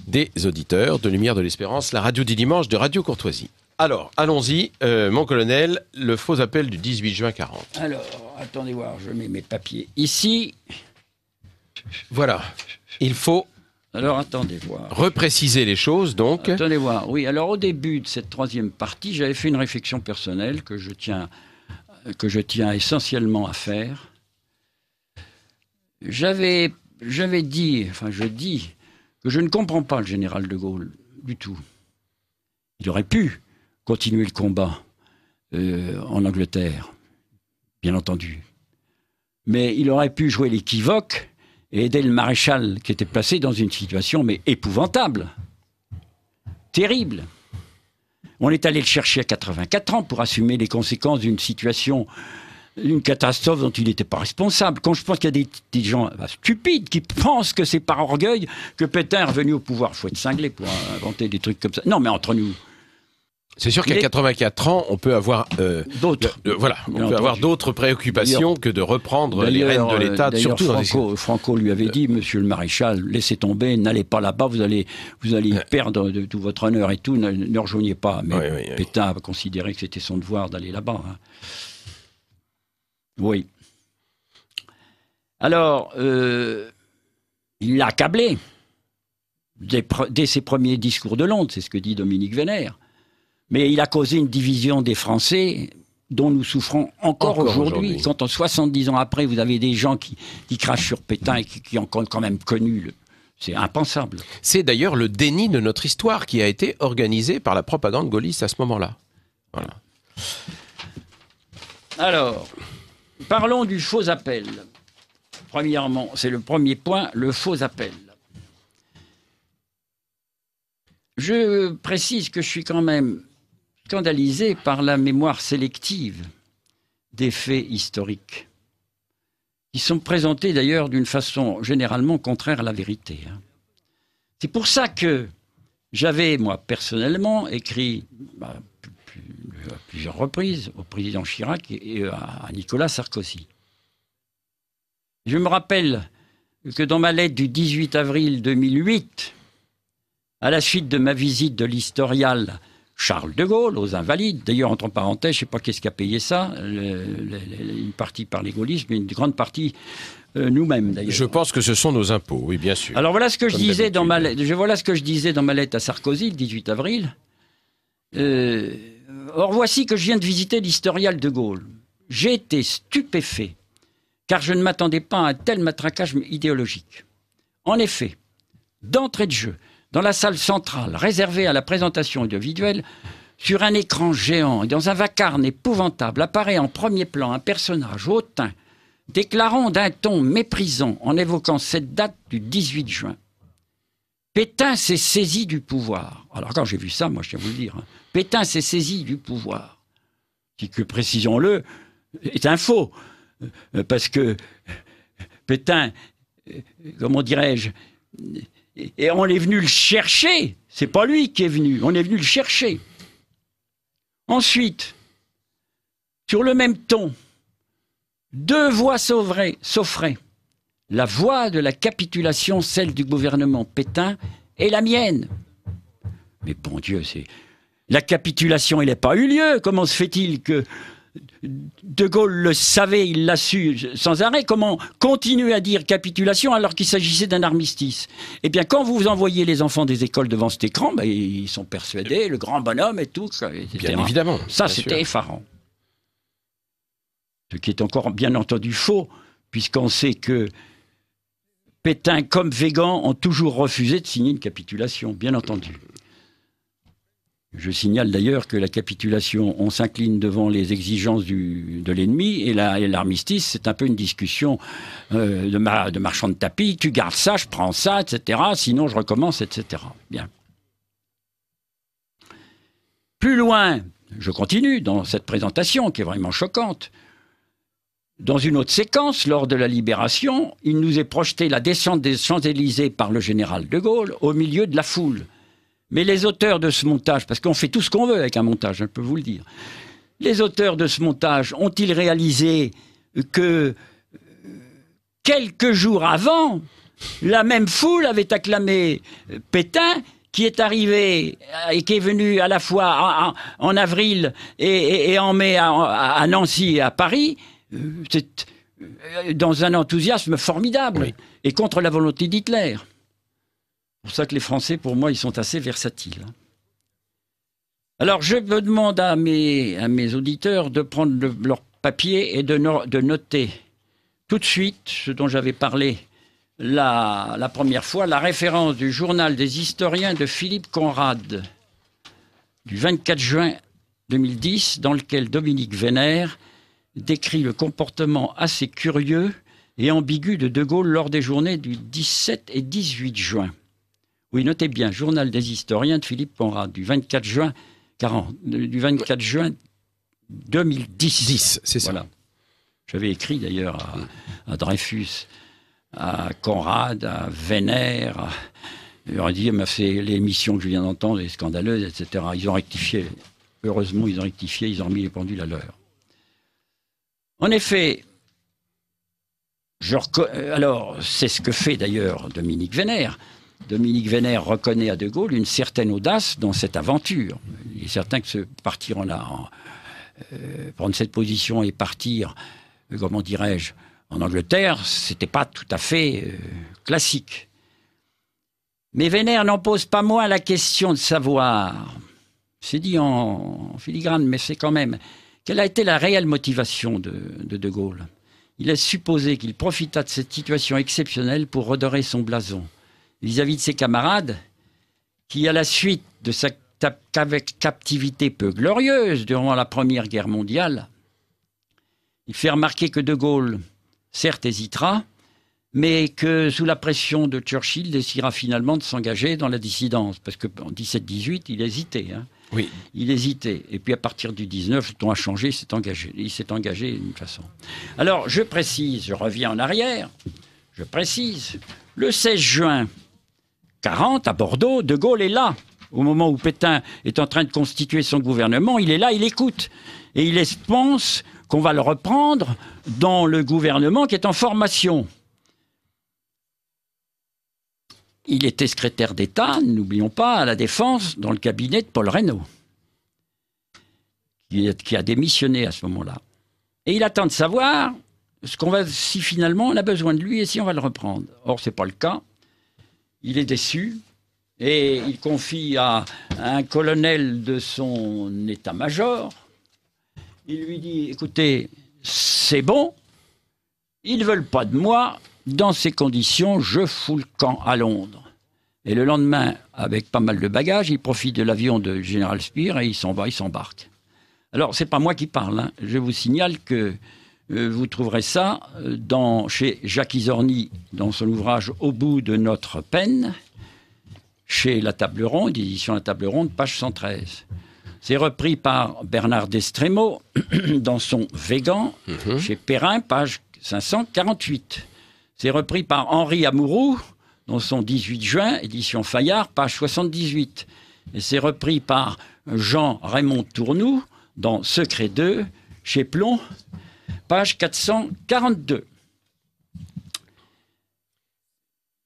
des auditeurs de Lumière de l'Espérance, la radio du dimanche de Radio Courtoisie. Alors, allons-y, mon colonel, le faux appel du 18 juin 40. Alors, attendez voir, je mets mes papiers ici. Voilà, il faut... Alors, attendez voir. Repréciser les choses, donc. Attendez voir. Oui, alors au début de cette troisième partie, j'avais fait une réflexion personnelle que je tiens essentiellement à faire. Je dis que je ne comprends pas le général de Gaulle du tout. Il aurait pu continuer le combat en Angleterre, bien entendu. Mais il aurait pu jouer l'équivoque et aider le maréchal qui était placé dans une situation mais épouvantable, terrible. On est allé le chercher à 84 ans pour assumer les conséquences d'une situation, une catastrophe dont il n'était pas responsable. Quand je pense qu'il y a des gens stupides qui pensent que c'est par orgueil que Pétain est revenu au pouvoir. Il faut être cinglé pour inventer des trucs comme ça. Non, mais entre nous... C'est sûr qu'à 84 ans, on peut avoir d'autres préoccupations que de reprendre les rênes de l'État, surtout dans Franco lui avait dit, Monsieur le Maréchal, laissez tomber, n'allez pas là-bas, vous allez perdre de tout votre honneur et tout, ne rejoignez pas. Mais Pétain a considéré que c'était son devoir d'aller là-bas. Hein. Oui. Alors, il l'a accablé dès ses premiers discours de Londres, c'est ce que dit Dominique Vénère. Mais il a causé une division des Français dont nous souffrons encore aujourd'hui. Quand 70 ans après, vous avez des gens qui crachent sur Pétain et qui ont quand même connu... C'est impensable. C'est d'ailleurs le déni de notre histoire qui a été organisé par la propagande gaulliste à ce moment-là. Voilà. Alors, parlons du faux appel. Premièrement, c'est le premier point, le faux appel. Je précise que je suis quand même scandalisé par la mémoire sélective des faits historiques, qui sont présentés d'ailleurs d'une façon généralement contraire à la vérité. C'est pour ça que j'avais, moi, personnellement, écrit à plusieurs reprises au président Chirac et à Nicolas Sarkozy. Je me rappelle que dans ma lettre du 18 avril 2008, à la suite de ma visite de l'historial Charles de Gaulle aux Invalides, d'ailleurs, entre parenthèses, je ne sais pas qu'est-ce qui a payé ça, une partie par les gaullistes, mais une grande partie nous-mêmes, d'ailleurs. Je pense que ce sont nos impôts, oui, bien sûr. Alors voilà ce que je disais dans ma lettre. Voilà ce que je disais dans ma lettre à Sarkozy, le 18 avril. Or, voici que je viens de visiter l'historial de Gaulle. J'ai été stupéfait, car je ne m'attendais pas à un tel matraquage idéologique. En effet, d'entrée de jeu, dans la salle centrale, réservée à la présentation individuelle, sur un écran géant et dans un vacarme épouvantable, apparaît en premier plan un personnage hautain, déclarant d'un ton méprisant, en évoquant cette date du 18 juin. Pétain s'est saisi du pouvoir. Alors quand j'ai vu ça, moi je tiens à vous le dire, Pétain s'est saisi du pouvoir. Qui, que précisons-le, est un faux. parce que Pétain, comment dirais-je, et on est venu le chercher. C'est pas lui qui est venu, on est venu le chercher. Ensuite, sur le même ton, deux voix s'offraient. La voix de la capitulation, celle du gouvernement Pétain, et la mienne. Mais bon Dieu, la capitulation, elle n'a pas eu lieu. Comment se fait-il que De Gaulle le savait, il l'a su sans arrêt? Comment continuer à dire capitulation alors qu'il s'agissait d'un armistice? Eh bien, quand vous envoyez les enfants des écoles devant cet écran, ben, ils sont persuadés, le grand bonhomme et tout, etc. Bien évidemment. Ça, bien c'était sûr. effarant. Ce qui est encore bien entendu faux, puisqu'on sait que Pétain comme Végan ont toujours refusé de signer une capitulation, bien entendu. Je signale d'ailleurs que la capitulation, on s'incline devant les exigences de l'ennemi, et l'armistice, c'est un peu une discussion de marchand de tapis. Tu gardes ça, je prends ça, etc. Sinon, je recommence, etc. Bien. Plus loin, je continue dans cette présentation qui est vraiment choquante. Dans une autre séquence, lors de la Libération, il nous est projeté la descente des Champs-Élysées par le général de Gaulle au milieu de la foule. Mais les auteurs de ce montage, parce qu'on fait tout ce qu'on veut avec un montage, je peux vous le dire, les auteurs de ce montage ont-ils réalisé que quelques jours avant, la même foule avait acclamé Pétain, qui est arrivé et qui est venu à la fois en avril et en mai à Nancy et à Paris, c'est dans un enthousiasme formidable, oui, et contre la volonté d'Hitler. C'est pour ça que les Français, pour moi, ils sont assez versatiles. Alors, je me demande à mes auditeurs de prendre leur papier et de noter tout de suite ce dont j'avais parlé la première fois, la référence du journal des historiens de Philippe Conrad, du 24 juin 2010, dans lequel Dominique Vénère décrit le comportement assez curieux et ambigu de Gaulle lors des journées du 17 et 18 juin. Oui, notez bien, journal des historiens de Philippe Conrad, du 24 juin 2010. 10, c'est ça. Voilà. J'avais écrit d'ailleurs à Dreyfus, à Conrad, à Vénère. J'aurais dit, l'émission que je viens d'entendre est scandaleuse, etc. Ils ont rectifié. Heureusement, ils ont rectifié, ils ont remis les pendules à l'heure. En effet, alors, c'est ce que fait d'ailleurs Dominique Vénère. Dominique Vénère reconnaît à De Gaulle une certaine audace dans cette aventure. Il est certain que prendre cette position et partir, comment dirais-je, en Angleterre, c'était pas tout à fait classique. Mais Vénère n'en pose pas moins la question de savoir, c'est dit en filigrane, mais c'est quand même, quelle a été la réelle motivation de Gaulle. Il est supposé qu'il profita de cette situation exceptionnelle pour redorer son blason vis-à-vis de ses camarades, qui, à la suite de sa captivité peu glorieuse durant la Première Guerre mondiale, il fait remarquer que De Gaulle, certes, hésitera, mais que sous la pression de Churchill, décidera finalement de s'engager dans la dissidence. Parce qu'en 17-18, il hésitait. Hein. Oui. Il hésitait. Et puis à partir du 19, le ton a changé, il s'est engagé d'une façon. Alors, je précise, je reviens en arrière, je précise, le 16 juin 40, à Bordeaux, De Gaulle est là. Au moment où Pétain est en train de constituer son gouvernement, il est là, il écoute. Et il pense qu'on va le reprendre dans le gouvernement qui est en formation. Il était secrétaire d'État, n'oublions pas, à la Défense, dans le cabinet de Paul Reynaud, qui a démissionné à ce moment-là. Et il attend de savoir si finalement on a besoin de lui et si on va le reprendre. Or, ce n'est pas le cas. Il est déçu et il confie à un colonel de son état-major. Il lui dit, écoutez, c'est bon, ils ne veulent pas de moi. Dans ces conditions, je fous le camp à Londres. Et le lendemain, avec pas mal de bagages, il profite de l'avion de Général Speer et il s'en va, il s'embarque. Alors, c'est pas moi qui parle. Hein. Je vous signale que vous trouverez ça chez Jacques Izorni, dans son ouvrage « Au bout de notre peine », chez La Table Ronde, édition La Table Ronde, page 113. C'est repris par Bernard Destremo dans son Végan, chez Perrin, page 548. C'est repris par Henri Amouroux dans son 18 juin, édition Fayard, page 78. Et c'est repris par Jean-Raymond Tournoux dans Secret 2, chez Plomb, page 442.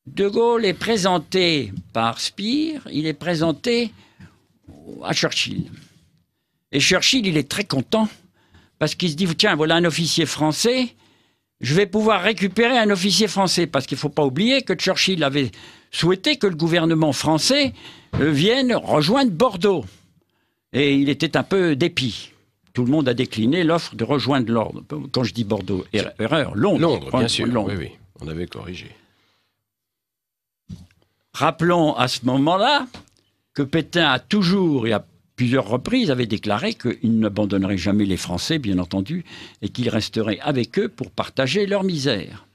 De Gaulle est présenté par Spire, il est présenté à Churchill. Et Churchill, il est très content, parce qu'il se dit, tiens, voilà un officier français, je vais pouvoir récupérer un officier français, parce qu'il ne faut pas oublier que Churchill avait souhaité que le gouvernement français vienne rejoindre Bordeaux. Et il était un peu dépit. Tout le monde a décliné l'offre de rejoindre Londres. Quand je dis Bordeaux, erreur, Londres. Londres, bien sûr, Londres. oui, on avait corrigé. Rappelons à ce moment-là que Pétain a toujours, et à plusieurs reprises, avait déclaré qu'il n'abandonnerait jamais les Français, bien entendu, et qu'il resterait avec eux pour partager leur misère.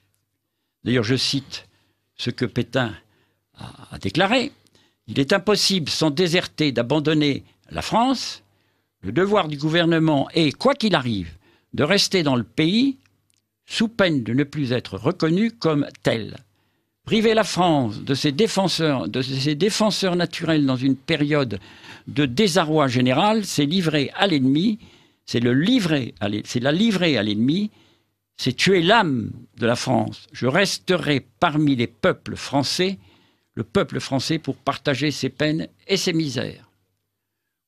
D'ailleurs, je cite ce que Pétain a déclaré. « Il est impossible, sans déserter, d'abandonner la France. Le devoir du gouvernement est, quoi qu'il arrive, de rester dans le pays, sous peine de ne plus être reconnu comme tel. Priver la France de ses défenseurs naturels dans une période de désarroi général, c'est livrer à l'ennemi, c'est la livrer à l'ennemi, c'est tuer l'âme de la France. Je resterai parmi les peuples français, le peuple français, pour partager ses peines et ses misères. »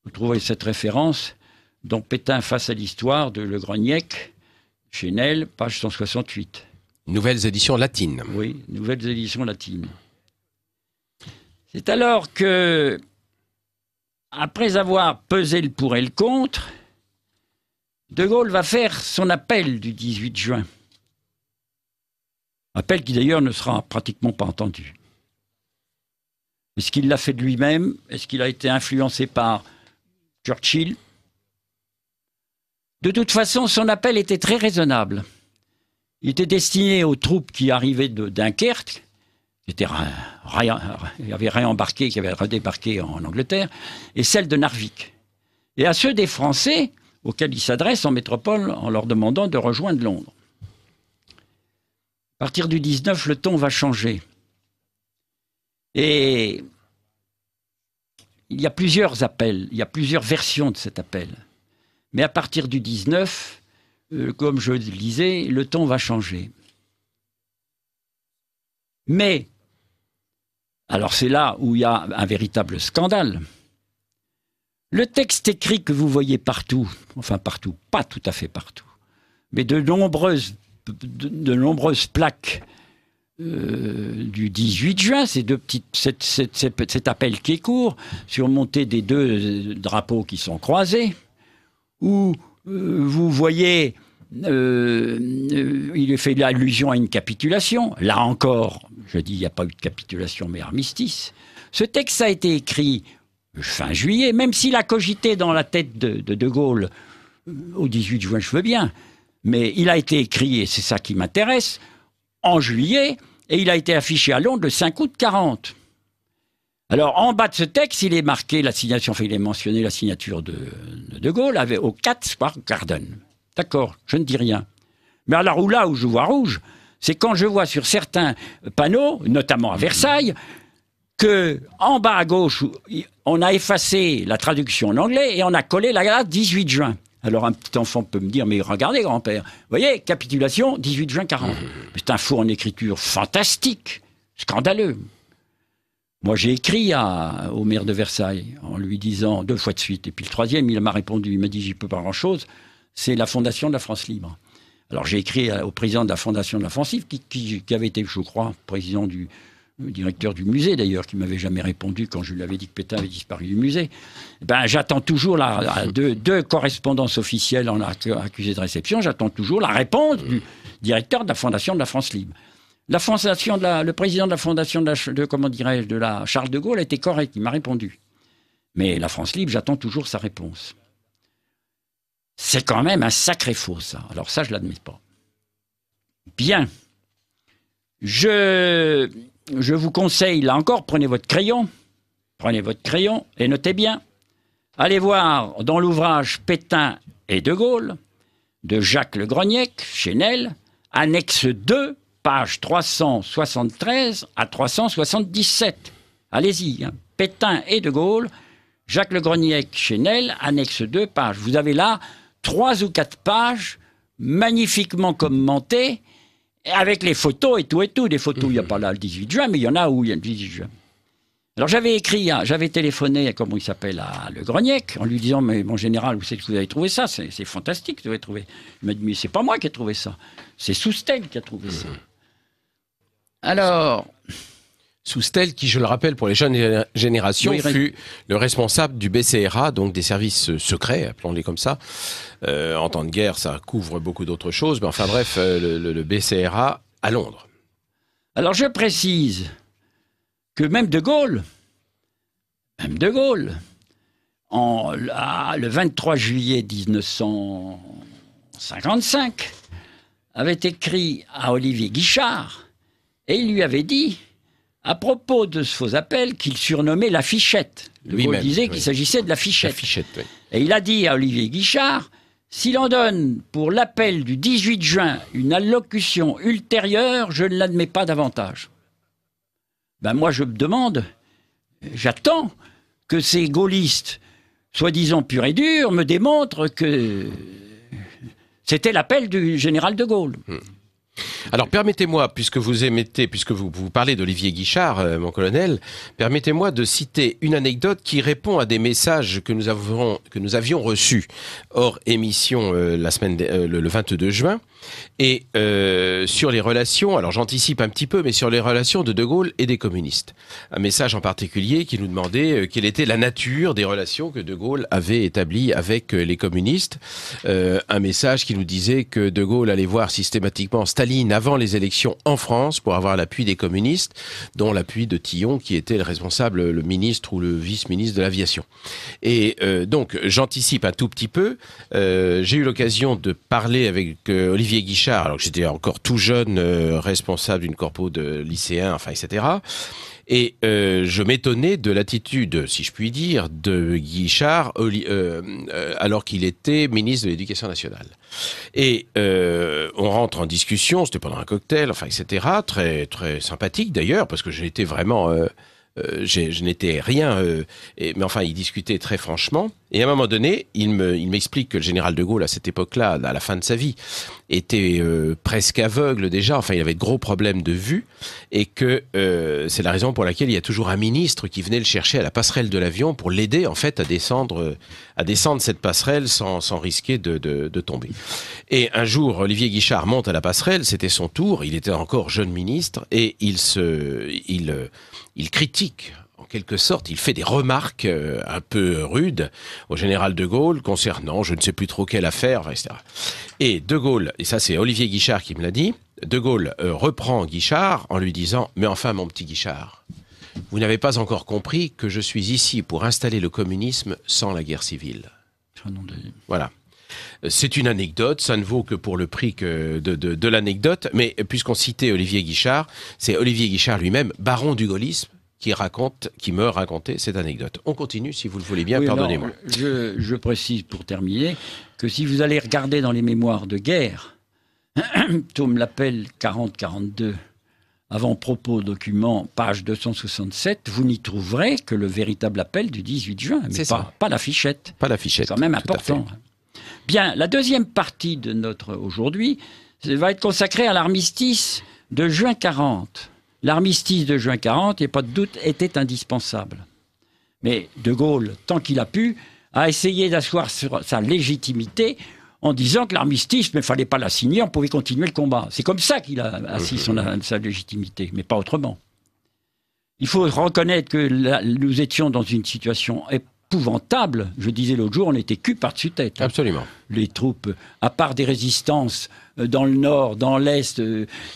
Vous trouvez cette référence dans Pétain face à l'histoire de Le Greniec, Chenel, page 168. Nouvelles éditions latines. Oui, nouvelles éditions latines. C'est alors que, après avoir pesé le pour et le contre, De Gaulle va faire son appel du 18 juin. Appel qui d'ailleurs ne sera pratiquement pas entendu. Est-ce qu'il l'a fait de lui-même? Est-ce qu'il a été influencé par Churchill? De toute façon, son appel était très raisonnable. Il était destiné aux troupes qui arrivaient de Dunkerque, qui avaient réembarqué, qui avaient redébarqué en Angleterre, et celles de Narvik. Et à ceux des Français auxquels il s'adresse en métropole en leur demandant de rejoindre Londres. À partir du 19, le ton va changer. Et il y a plusieurs appels, il y a plusieurs versions de cet appel. Mais à partir du 19, comme je le disais, le ton va changer. Mais, alors c'est là où il y a un véritable scandale. Le texte écrit que vous voyez partout, enfin partout, pas tout à fait partout, mais de nombreuses plaques du 18 juin, cet appel qui est court, surmonté des deux drapeaux qui sont croisés, où vous voyez, il est fait allusion à une capitulation. Là encore, je dis, il n'y a pas eu de capitulation, mais armistice. Ce texte a été écrit fin juillet, même s'il a cogité dans la tête de Gaulle au 18 juin, je veux bien, mais il a été écrit, et c'est ça qui m'intéresse, en juillet, et il a été affiché à Londres le 5 août 40. Alors, en bas de ce texte, il est marqué la signature, enfin, il est mentionné la signature de Gaulle au 4 Square Garden. D'accord, je ne dis rien. Mais alors, là où je vois rouge, c'est quand je vois sur certains panneaux, notamment à Versailles, que en bas à gauche, on a effacé la traduction en anglais et on a collé la date 18 juin. Alors un petit enfant peut me dire, mais regardez grand-père, vous voyez, capitulation 18 juin 40. C'est un faux en écriture fantastique, scandaleux. Moi j'ai écrit au maire de Versailles en lui disant 2 fois de suite, et puis le troisième il m'a répondu, il m'a dit j'y peux pas grand-chose, c'est la Fondation de la France libre. Alors j'ai écrit au président de la Fondation de la France libre, qui avait été, je crois, président directeur du musée d'ailleurs, qui m'avait jamais répondu quand je lui avais dit que Pétain avait disparu du musée. Ben, j'attends toujours deux correspondances officielles en accusé de réception, j'attends toujours la réponse du directeur de la Fondation de la France libre. Le président de la Fondation de la Charles de Gaulle a été correct, il m'a répondu. Mais la France libre, j'attends toujours sa réponse. C'est quand même un sacré faux, ça. Alors ça, je ne l'admets pas. Bien. Je vous conseille, là encore, prenez votre crayon et notez bien. Allez voir dans l'ouvrage Pétain et De Gaulle, de Jacques Le Grognec, Chénel, annexe 2, page 373 à 377. Allez-y, hein. Pétain et De Gaulle, Jacques Le Grognec, Chénel, annexe 2, page. Vous avez là 3 ou 4 pages magnifiquement commentées, avec les photos et tout. Des photos, il n'y a pas là le 18 juin, mais il y en a où il y a le 18 juin. Alors j'avais téléphoné, comment il s'appelle, à Le Grognec, en lui disant, mais mon général, où c'est que vous avez trouvé ça? C'est fantastique, vous avez trouvé. Il m'a dit, mais c'est pas moi qui ai trouvé ça, c'est Soustelle qui a trouvé ça. Alors... Soustelle, qui, je le rappelle pour les jeunes générations, Oui, fut le responsable du BCRA, donc des services secrets, appelons-les comme ça. En temps de guerre, ça couvre beaucoup d'autres choses, mais enfin bref, le BCRA à Londres. Alors je précise que même De Gaulle, le 23 juillet 1955, avait écrit à Olivier Guichard, et il lui avait dit, à propos de ce faux appel, qu'il surnommait la fichette. De Gaulle disait qu'il s'agissait de la fichette. La fichette, oui. Et il a dit à Olivier Guichard, si l'on donne pour l'appel du 18 juin une allocution ultérieure, je ne l'admets pas davantage. Ben moi je me demande, j'attends que ces gaullistes, soi-disant purs et durs, me démontrent que c'était l'appel du général de Gaulle. Alors permettez-moi, puisque vous parlez d'Olivier Guichard, mon colonel, permettez-moi de citer une anecdote qui répond à des messages que nous avions reçus hors émission le 22 juin, et sur les relations, alors j'anticipe un petit peu, mais sur les relations de Gaulle et des communistes. Un message en particulier qui nous demandait quelle était la nature des relations que De Gaulle avait établies avec les communistes. Un message qui nous disait que De Gaulle allait voir systématiquement Staline avant les élections en France pour avoir l'appui des communistes, dont l'appui de Tillon, qui était le responsable, le ministre ou le vice-ministre de l'aviation. Et donc, j'anticipe un tout petit peu. J'ai eu l'occasion de parler avec Olivier Guichard, alors que j'étais encore tout jeune, responsable d'une corpo de lycéens, enfin, etc. Et je m'étonnais de l'attitude, si je puis dire, de Guichard, alors qu'il était ministre de l'Éducation nationale. Et on rentre en discussion, c'était pendant un cocktail, enfin, etc. Très, très sympathique d'ailleurs, parce que j'étais vraiment... je n'étais rien, mais enfin, il discutait très franchement. Et à un moment donné, il m'explique que le général de Gaulle, à cette époque-là, à la fin de sa vie, était presque aveugle déjà. Enfin, il avait de gros problèmes de vue, et que c'est la raison pour laquelle il y a toujours un ministre qui venait le chercher à la passerelle de l'avion pour l'aider, en fait, à descendre cette passerelle sans risquer de tomber. Et un jour, Olivier Guichard monte à la passerelle, c'était son tour, il était encore jeune ministre, et il critique, en quelque sorte, il fait des remarques un peu rudes au général de Gaulle concernant je ne sais plus trop quelle affaire, etc. Et de Gaulle, et ça c'est Olivier Guichard qui me l'a dit, de Gaulle reprend Guichard en lui disant « Mais enfin mon petit Guichard, vous n'avez pas encore compris que je suis ici pour installer le communisme sans la guerre civile. » Voilà. C'est une anecdote, ça ne vaut que pour le prix de l'anecdote, mais puisqu'on citait Olivier Guichard, c'est Olivier Guichard lui-même, baron du gaullisme, qui me racontait cette anecdote. On continue, si vous le voulez bien, oui, pardonnez-moi. Je précise, pour terminer, que si vous allez regarder dans les mémoires de guerre, Tome l'appel 40-42, avant-propos document, page 267, vous n'y trouverez que le véritable appel du 18 juin, mais pas la fichette. Pas la fichette. C'est quand même important. Bien, la deuxième partie de notre aujourd'hui va être consacrée à l'armistice de juin 40. L'armistice de juin 40, il n'y a pas de doute, était indispensable. Mais De Gaulle, tant qu'il a pu, a essayé d'asseoir sa légitimité en disant que l'armistice, il ne fallait pas la signer, on pouvait continuer le combat. C'est comme ça qu'il a assis sa légitimité, mais pas autrement. Il faut reconnaître que nous étions dans une situation épouvantable. Je disais l'autre jour, on était cul par-dessus tête. Absolument. Les troupes, à part des résistances dans le nord, dans l'est,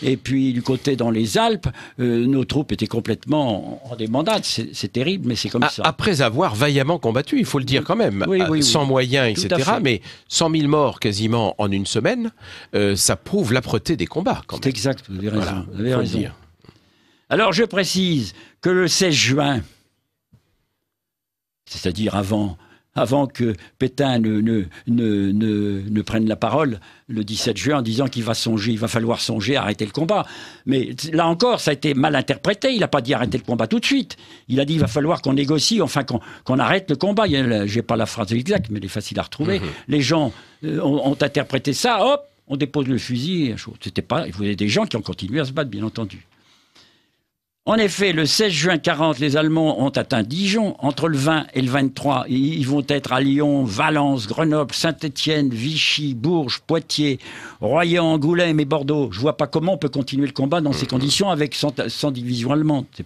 et puis du côté dans les Alpes, nos troupes étaient complètement en débandade. C'est terrible, mais c'est comme ça. Après avoir vaillamment combattu, il faut le dire quand même, sans moyens, etc. Mais 100 000 morts quasiment en une semaine, ça prouve l'âpreté des combats. C'est exact, vous avez raison. Voilà, vous avez raison. Dire. Alors je précise que le 16 juin, c'est-à-dire avant avant que Pétain ne prenne la parole le 17 juin en disant qu'il va falloir songer à arrêter le combat. Mais là encore, ça a été mal interprété. Il n'a pas dit arrêter le combat tout de suite. Il a dit il va falloir qu'on négocie, enfin qu'on arrête le combat. J'ai pas la phrase exacte, mais elle est facile à retrouver. Les gens ont interprété ça, hop, on dépose le fusil. C'était pas, il y a des gens qui ont continué à se battre, bien entendu. En effet, le 16 juin 40, les Allemands ont atteint Dijon. Entre le 20 et le 23, ils vont être à Lyon, Valence, Grenoble, Saint-Étienne, Vichy, Bourges, Poitiers, Royan, Angoulême et Bordeaux. Je vois pas comment on peut continuer le combat dans ces conditions avec 100 divisions allemandes. C'est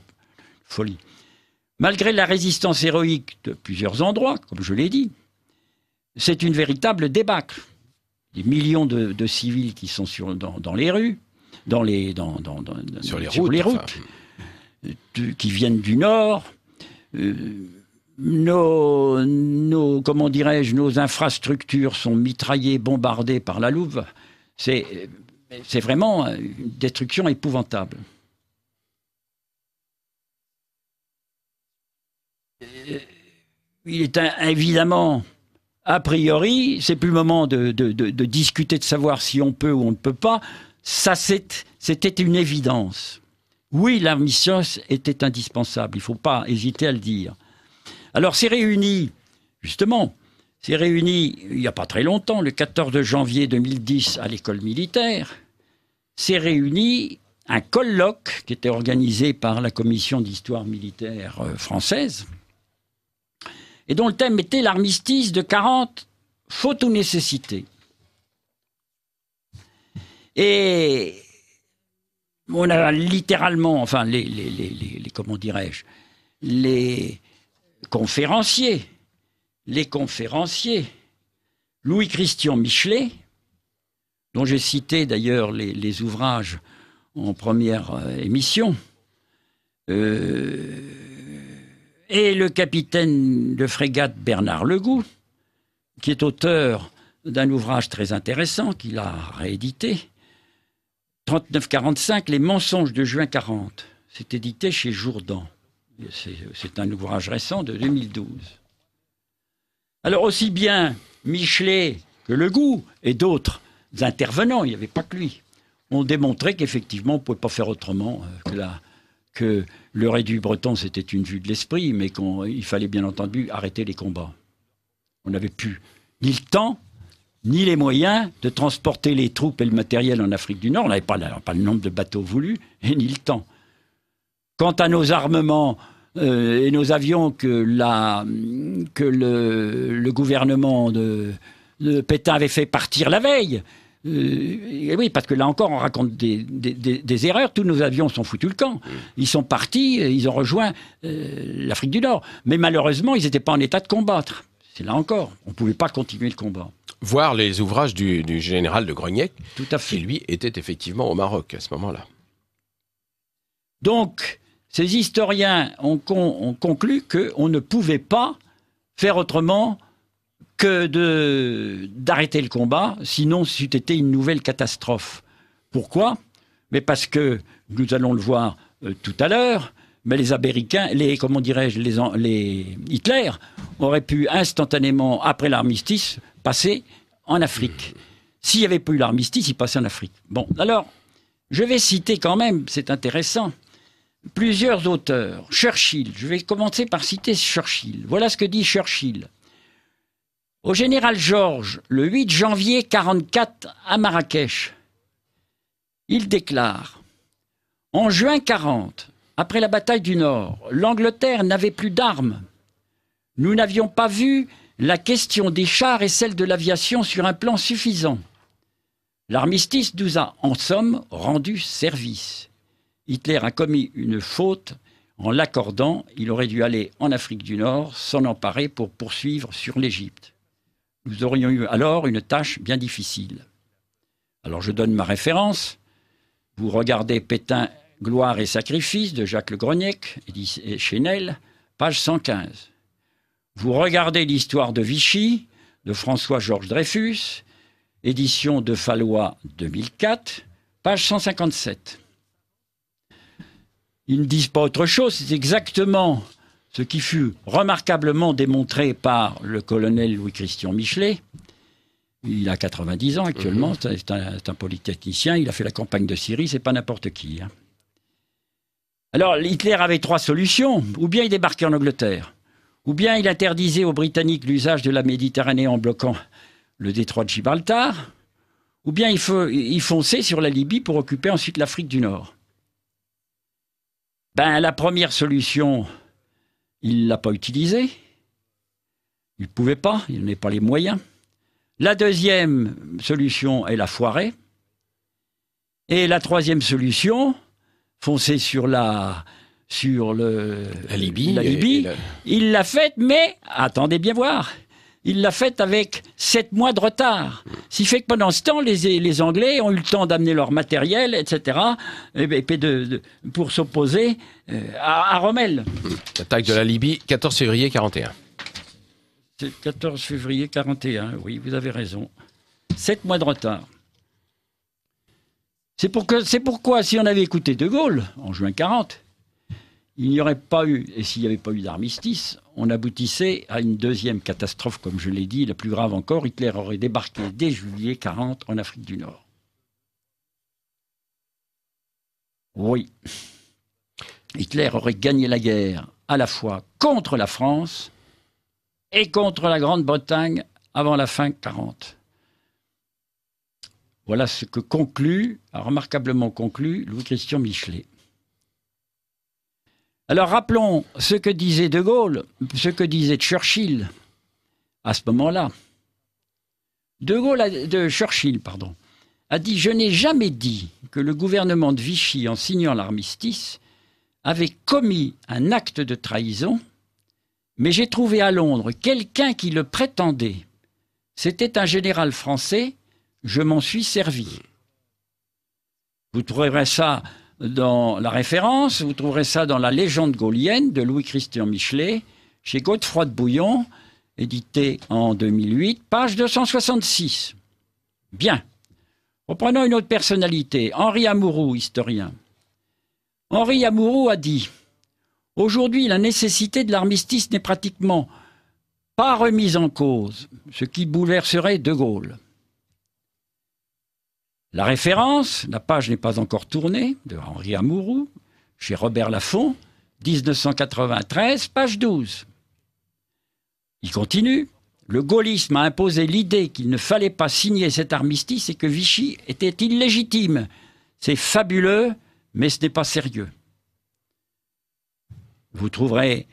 folie. Malgré la résistance héroïque de plusieurs endroits, comme je l'ai dit, c'est une véritable débâcle. Des millions de civils qui sont dans les rues, sur les routes. Enfin, qui viennent du Nord, comment dirais-je, nos infrastructures sont mitraillées, bombardées par la louve. C'est vraiment une destruction épouvantable. Il est évidemment, a priori, c'est plus le moment de discuter, de savoir si on peut ou on ne peut pas. Ça, c'était une évidence. Oui, l'armistice était indispensable, il ne faut pas hésiter à le dire. Alors, c'est réuni, il n'y a pas très longtemps, le 14 janvier 2010, à l'école militaire, s'est réuni un colloque qui était organisé par la commission d'histoire militaire française, et dont le thème était l'armistice de 40, faute ou nécessité. Et on a littéralement, enfin, comment dirais-je, les conférenciers, Louis-Christian Michelet, dont j'ai cité d'ailleurs les ouvrages en première émission, et le capitaine de frégate Bernard Legout, qui est auteur d'un ouvrage très intéressant qu'il a réédité, 39-45, les mensonges de juin 40. C'est édité chez Jourdan. C'est un ouvrage récent de 2012. Alors aussi bien Michelet que Legout et d'autres intervenants, il n'y avait pas que lui, ont démontré qu'effectivement on ne pouvait pas faire autrement que le réduit breton c'était une vue de l'esprit, mais qu'il fallait bien entendu arrêter les combats. On n'avait plus ni le temps, ni les moyens de transporter les troupes et le matériel en Afrique du Nord. On n'avait pas le nombre de bateaux voulus, et ni le temps. Quant à nos armements et nos avions que le gouvernement de Pétain avait fait partir la veille, et oui, parce que là encore, on raconte des erreurs. Tous nos avions sont foutus le camp. Ils sont partis, ils ont rejoint l'Afrique du Nord. Mais malheureusement, ils n'étaient pas en état de combattre. C'est là encore, on ne pouvait pas continuer le combat. Voir les ouvrages du général de Grognac, tout à fait, qui lui était effectivement au Maroc à ce moment-là. Donc, ces historiens ont conclu qu'on ne pouvait pas faire autrement que d'arrêter le combat, sinon c'eût été une nouvelle catastrophe. Pourquoi ? Mais parce que, nous allons le voir tout à l'heure, mais les Américains, Hitler aurait pu instantanément, après l'armistice, passer en Afrique. S'il n'y avait pas eu l'armistice, il passait en Afrique. Bon, alors, je vais citer quand même, c'est intéressant, plusieurs auteurs. Churchill, je vais commencer par citer Churchill. Voilà ce que dit Churchill. Au général Georges, le 8 janvier 1944, à Marrakech, il déclare « En juin 1940, après la bataille du Nord, l'Angleterre n'avait plus d'armes. Nous n'avions pas vu la question des chars et celle de l'aviation sur un plan suffisant. L'armistice nous a, en somme, rendu service. Hitler a commis une faute en l'accordant. Il aurait dû aller en Afrique du Nord, s'en emparer pour poursuivre sur l'Égypte. Nous aurions eu alors une tâche bien difficile. » Alors je donne ma référence. Vous regardez Pétain, Gloire et sacrifice de Jacques Le Grognac et Chénel, page 115. Vous regardez l'histoire de Vichy, de François-Georges Dreyfus, édition de Fallois 2004, page 157. Ils ne disent pas autre chose, c'est exactement ce qui fut remarquablement démontré par le colonel Louis-Christian Michelet. Il a 90 ans actuellement, c'est un polytechnicien, il a fait la campagne de Syrie, c'est pas n'importe qui. Hein. Alors, Hitler avait 3 solutions. Ou bien il débarquait en Angleterre, ou bien il interdisait aux Britanniques l'usage de la Méditerranée en bloquant le détroit de Gibraltar, ou bien il fonçait sur la Libye pour occuper ensuite l'Afrique du Nord. Ben, la première solution, il ne l'a pas utilisée. Il ne pouvait pas, il n'avait pas les moyens. La deuxième solution, elle a foiré. Et la troisième solution, foncer sur la Libye. Il l'a faite, mais, attendez bien voir, il l'a faite avec 7 mois de retard. Ce qui fait que pendant ce temps, les Anglais ont eu le temps d'amener leur matériel, etc., pour s'opposer à Rommel. L'attaque de la Libye, 14 février 41. C'est 14 février 41, oui, vous avez raison. 7 mois de retard. C'est pourquoi, si on avait écouté De Gaulle, en juin 40, il n'y aurait pas eu, et s'il n'y avait pas eu d'armistice, on aboutissait à une deuxième catastrophe, comme je l'ai dit, la plus grave encore. Hitler aurait débarqué dès juillet 40 en Afrique du Nord. Oui. Hitler aurait gagné la guerre à la fois contre la France et contre la Grande-Bretagne avant la fin 40. Voilà ce que a remarquablement conclu Louis-Christian Michelet. Alors rappelons ce que disait De Gaulle, ce que disait Churchill à ce moment-là. Churchill a dit « Je n'ai jamais dit que le gouvernement de Vichy, en signant l'armistice, avait commis un acte de trahison, mais j'ai trouvé à Londres quelqu'un qui le prétendait. C'était un général français, je m'en suis servi. » Vous trouverez ça dans la référence, vous trouverez ça dans la légende gaulienne de Louis-Christian Michelet, chez Godefroy de Bouillon, édité en 2008, page 266. Bien. Reprenons une autre personnalité, Henri Amouroux, historien. Henri Amouroux a dit « Aujourd'hui, la nécessité de l'armistice n'est pratiquement pas remise en cause, ce qui bouleverserait De Gaulle. » La référence, la page n'est pas encore tournée, de Henri Amouroux, chez Robert Laffont, 1993, page 12. Il continue. Le gaullisme a imposé l'idée qu'il ne fallait pas signer cet armistice et que Vichy était illégitime. C'est fabuleux, mais ce n'est pas sérieux. Vous trouverez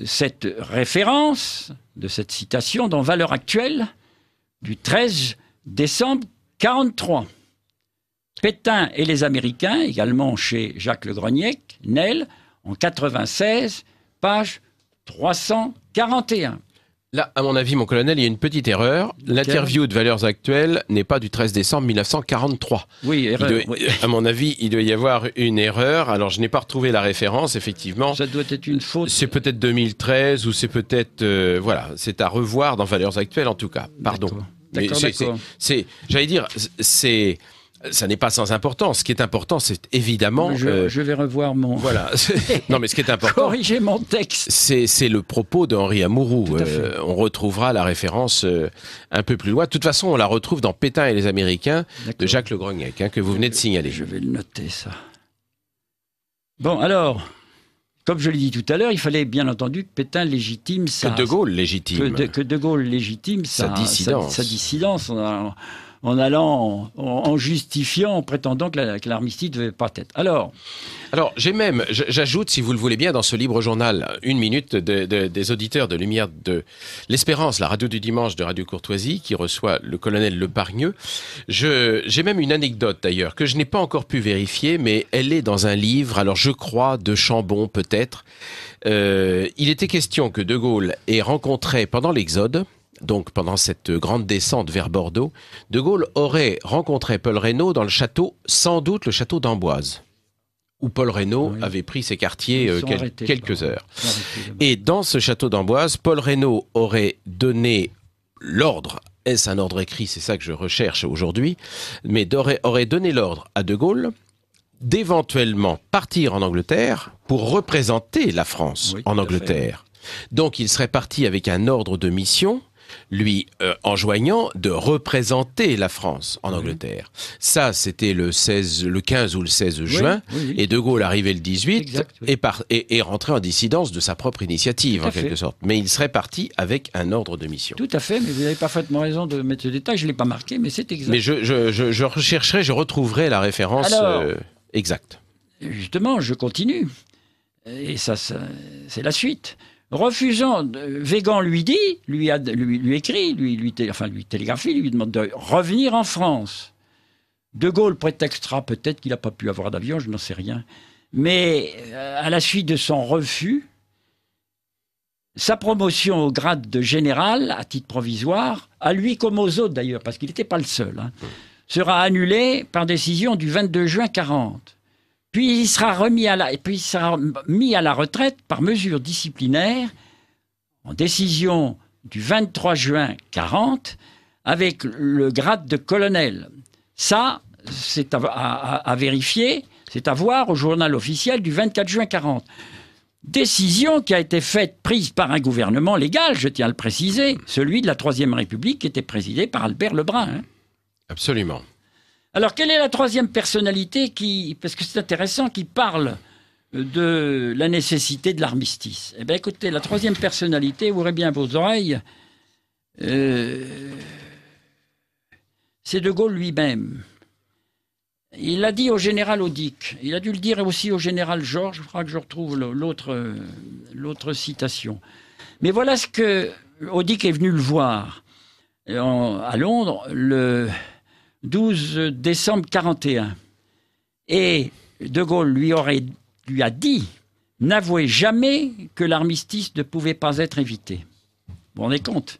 cette référence de cette citation dans Valeurs actuelles du 13 décembre 1943. Pétain et les Américains, également chez Jacques Le Groniec, Nel, en 96, page 341. Là, à mon avis, mon colonel, il y a une petite erreur. L'interview de Valeurs actuelles n'est pas du 13 décembre 1943. Oui, erreur. À mon avis, il doit y avoir une erreur. Alors, je n'ai pas retrouvé la référence, effectivement. Ça doit être une faute. C'est peut-être 2013 ou c'est peut-être... voilà, c'est à revoir dans Valeurs actuelles, en tout cas. Pardon. D'accord. J'allais dire, ça n'est pas sans importance. Ce qui est important, c'est évidemment... Je vais revoir mon... Voilà. Non, mais ce qui est important... Corriger mon texte. C'est le propos de Henri Amouroux. On retrouvera la référence un peu plus loin. De toute façon, on la retrouve dans Pétain et les Américains de Jacques Le Groniec, que vous venez de signaler. Je vais le noter, ça. Bon, alors... Comme je l'ai dit tout à l'heure, il fallait bien entendu que Pétain légitime sa... Que De Gaulle légitime. Que De Gaulle légitime sa dissidence. Sa dissidence en justifiant, en prétendant que l'armistice ne devait pas être. Alors, j'ajoute, si vous le voulez bien, dans ce libre journal, une minute des auditeurs de Lumière de l'Espérance, la radio du dimanche de Radio Courtoisie, qui reçoit le colonel Lepargneux. J'ai même une anecdote d'ailleurs, que je n'ai pas encore pu vérifier, mais elle est dans un livre, alors je crois, de Chambon peut-être. Il était question que De Gaulle ait rencontré pendant l'Exode, donc pendant cette grande descente vers Bordeaux, De Gaulle aurait rencontré Paul Reynaud dans le château, sans doute le château d'Amboise, où Paul Reynaud avait pris ses quartiers quelques heures. Et dans ce château d'Amboise, Paul Reynaud aurait donné l'ordre, est-ce un ordre écrit, c'est ça que je recherche aujourd'hui, mais aurait donné l'ordre à De Gaulle d'éventuellement partir en Angleterre pour représenter la France en Angleterre. Donc il serait parti avec un ordre de mission, lui enjoignant de représenter la France en Angleterre. Ça, c'était le 15 ou le 16 juin, et De Gaulle arrivait le 18 exact, et rentrait en dissidence de sa propre initiative, en quelque sorte. Mais il serait parti avec un ordre de mission. Tout à fait, mais vous avez parfaitement raison de mettre ce détail, je ne l'ai pas marqué, mais c'est exact. Mais je rechercherai, je retrouverai la référence exacte. Justement, je continue, et ça c'est la suite. Refusant, Weygand lui dit, lui écrit, lui télégraphie, lui demande de revenir en France. De Gaulle prétextera peut-être qu'il n'a pas pu avoir d'avion, je n'en sais rien. Mais à la suite de son refus, sa promotion au grade de général, à titre provisoire, à lui comme aux autres d'ailleurs, parce qu'il n'était pas le seul, sera annulée par décision du 22 juin 40. Puis il sera mis à la retraite par mesure disciplinaire en décision du 23 juin 40 avec le grade de colonel. Ça, c'est à vérifier, c'est à voir au journal officiel du 24 juin 40. Décision qui a été prise par un gouvernement légal, je tiens à le préciser, celui de la Troisième République qui était présidé par Albert Lebrun. Absolument. Alors, quelle est la troisième personnalité parce que c'est intéressant, qui parle de la nécessité de l'armistice? Eh bien, écoutez, la troisième personnalité, ouvrez bien vos oreilles, c'est De Gaulle lui-même. Il l'a dit au général Audic. Il a dû le dire aussi au général Georges. Il faudra que je retrouve l'autre citation. Mais voilà ce que Audic est venu le voir à Londres le 12 décembre 41. Et De Gaulle lui a dit « N'avouez jamais que l'armistice ne pouvait pas être évité. » Vous vous rendez compte?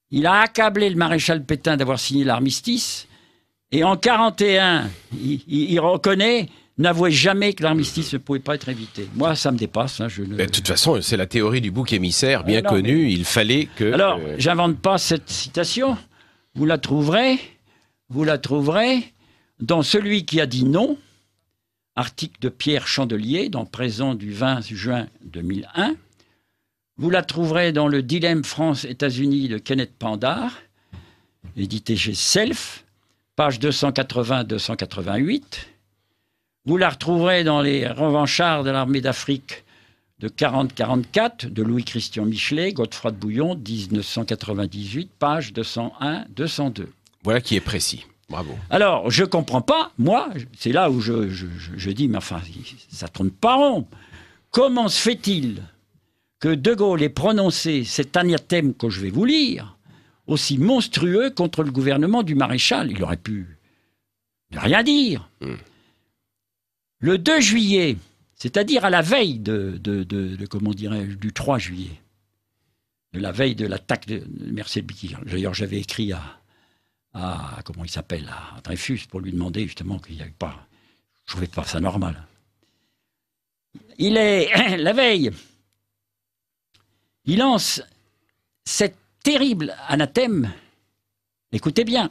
Il a accablé le maréchal Pétain d'avoir signé l'armistice, et en 41, il reconnaît « N'avouez jamais que l'armistice ne pouvait pas être évité. » Moi, ça me dépasse. De toute façon, c'est la théorie du bouc émissaire, bien connue. Il fallait que... Alors, j'invente pas cette citation. Vous la trouverez dans Celui qui a dit non, article de Pierre Chandelier, dans Présent du 20 juin 2001. Vous la trouverez dans Le Dilemme France-États-Unis de Kenneth Pandar, édité chez Self, page 280-288. Vous la retrouverez dans Les Revanchards de l'armée d'Afrique de 40-44 de Louis-Christian Michelet, Godefroy de Bouillon, 1998, page 201-202. Voilà qui est précis. Bravo. Alors, je ne comprends pas, moi, c'est là où je dis, mais enfin, ça ne tourne pas rond. Comment se fait-il que De Gaulle ait prononcé cet anathème que je vais vous lire, aussi monstrueux contre le gouvernement du maréchal? Il aurait pu ne rien dire. Le 2 juillet, c'est-à-dire à la veille comment dirais-je, du 3 juillet, de la veille de l'attaque de Mercier-Biquir. D'ailleurs, j'avais écrit à comment il s'appelle, à Dreyfus, pour lui demander justement qu'il n'y avait pas... Je trouvais pas ça normal. Il est... La veille, il lance cette terrible anathème. Écoutez bien.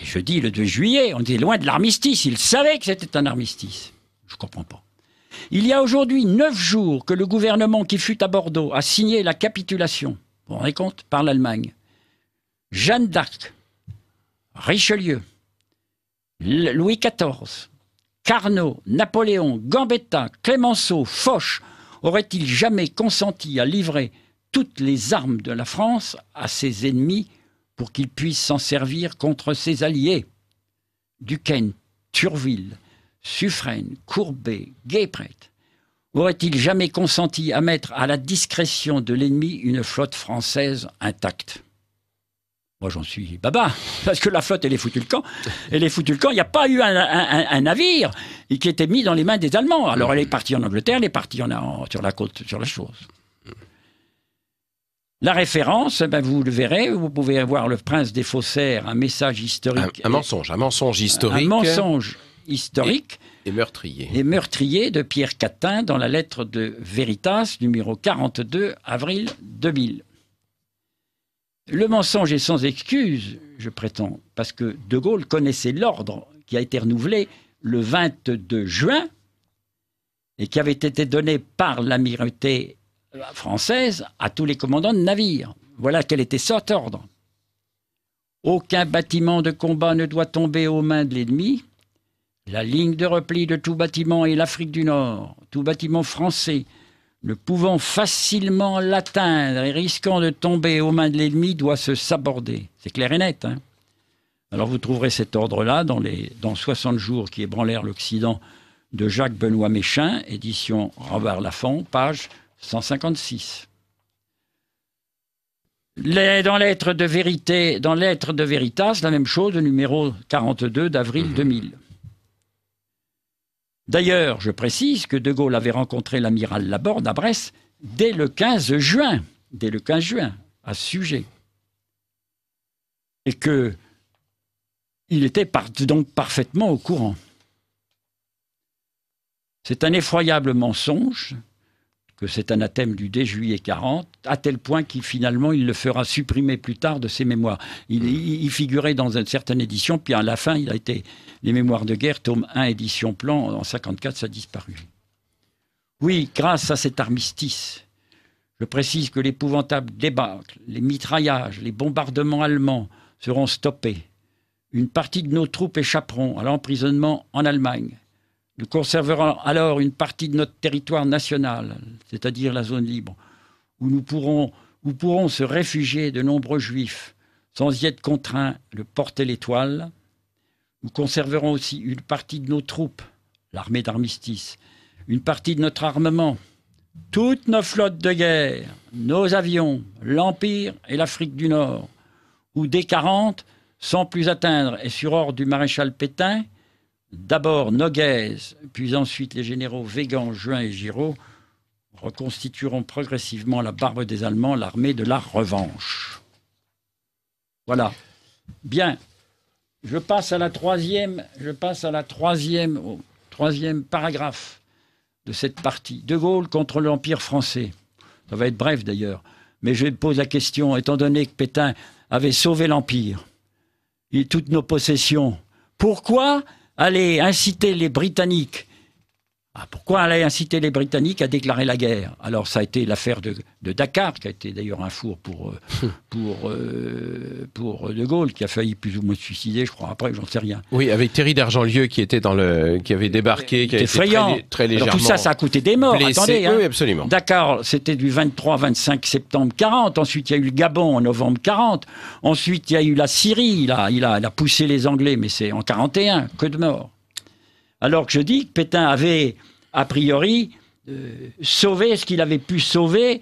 Et je dis le 2 juillet, on était loin de l'armistice. Il savait que c'était un armistice. Je ne comprends pas. Il y a aujourd'hui 9 jours que le gouvernement qui fut à Bordeaux a signé la capitulation, vous vous rendez compte, par l'Allemagne. Jeanne d'Arc, Richelieu, Louis XIV, Carnot, Napoléon, Gambetta, Clémenceau, Foch auraient-ils jamais consenti à livrer toutes les armes de la France à ses ennemis pour qu'ils puissent s'en servir contre ses alliés? Duquesne, Turville, Suffren, Courbet, Guépret auraient-ils jamais consenti à mettre à la discrétion de l'ennemi une flotte française intacte? Moi, j'en suis baba, parce que la flotte, elle est foutue le camp. Elle est foutue le camp. Il n'y a pas eu un navire qui était mis dans les mains des Allemands. Alors, elle est partie en Angleterre, elle est partie sur la côte, sur la chose. La référence, ben, vous le verrez, vous pouvez avoir Le Prince des Faussaires, un message historique. Un mensonge historique. Un mensonge historique. Et meurtrier. Et meurtrier de Pierre Catin dans la lettre de Veritas, numéro 42, avril 2000. Le mensonge est sans excuse, je prétends, parce que De Gaulle connaissait l'ordre qui a été renouvelé le 22 juin et qui avait été donné par l'amirauté française à tous les commandants de navires. Voilà quel était cet ordre. Aucun bâtiment de combat ne doit tomber aux mains de l'ennemi. La ligne de repli de tout bâtiment est l'Afrique du Nord. Tout bâtiment français ne pouvant facilement l'atteindre et risquant de tomber aux mains de l'ennemi doit se saborder. C'est clair et net. Hein. Alors vous trouverez cet ordre-là dans 60 jours qui ébranlèrent l'Occident de Jacques-Benoît Méchain, édition Robert Laffont, page 156. Dans Lettres de vérité, dans Lettres de Veritas, la même chose, le numéro 42 d'avril 2000. D'ailleurs, je précise que De Gaulle avait rencontré l'amiral Laborde à Brest dès le 15 juin, à ce sujet. Et qu'il était donc parfaitement au courant. C'est un effroyable mensonge que cet anathème du dès juillet 40, à tel point qu'il finalement il le fera supprimer plus tard de ses mémoires. Il figurait dans une certaine édition, puis à la fin il a été les mémoires de guerre, tome 1, édition plan, en 54 ça a disparu. Oui, grâce à cet armistice, je précise que l'épouvantable débâcle, les mitraillages, les bombardements allemands seront stoppés. Une partie de nos troupes échapperont à l'emprisonnement en Allemagne. Nous conserverons alors une partie de notre territoire national, c'est-à-dire la zone libre, où pourront se réfugier de nombreux juifs sans y être contraints de porter l'étoile. Nous conserverons aussi une partie de nos troupes, l'armée d'armistice, une partie de notre armement, toutes nos flottes de guerre, nos avions, l'Empire et l'Afrique du Nord, où dès 40, sans plus atteindre et sur ordre du maréchal Pétain, d'abord Noguès, puis ensuite les généraux Weygand, Juin et Giraud reconstitueront progressivement la barbe des Allemands, l'armée de la revanche. Voilà. Bien. Je passe au troisième paragraphe de cette partie. De Gaulle contre l'Empire français. Ça va être bref d'ailleurs. Mais je pose la question, étant donné que Pétain avait sauvé l'Empire et toutes nos possessions, pourquoi aller inciter les Britanniques à déclarer la guerre? Alors ça a été l'affaire de Dakar, qui a été d'ailleurs un four pour De Gaulle, qui a failli plus ou moins se suicider, je crois, après, j'en sais rien. Oui, avec Thierry d'Argentlieu qui avait débarqué, qui a été très légèrement Alors tout ça, ça a coûté des morts. blessé. Attendez, hein. Oui, absolument. Dakar, c'était du 23-25 septembre 40. Ensuite, il y a eu le Gabon en novembre 40. Ensuite, il y a eu la Syrie. Il a poussé les Anglais, mais c'est en 41, que de morts. Alors que je dis que Pétain avait, a priori, sauvé ce qu'il avait pu sauver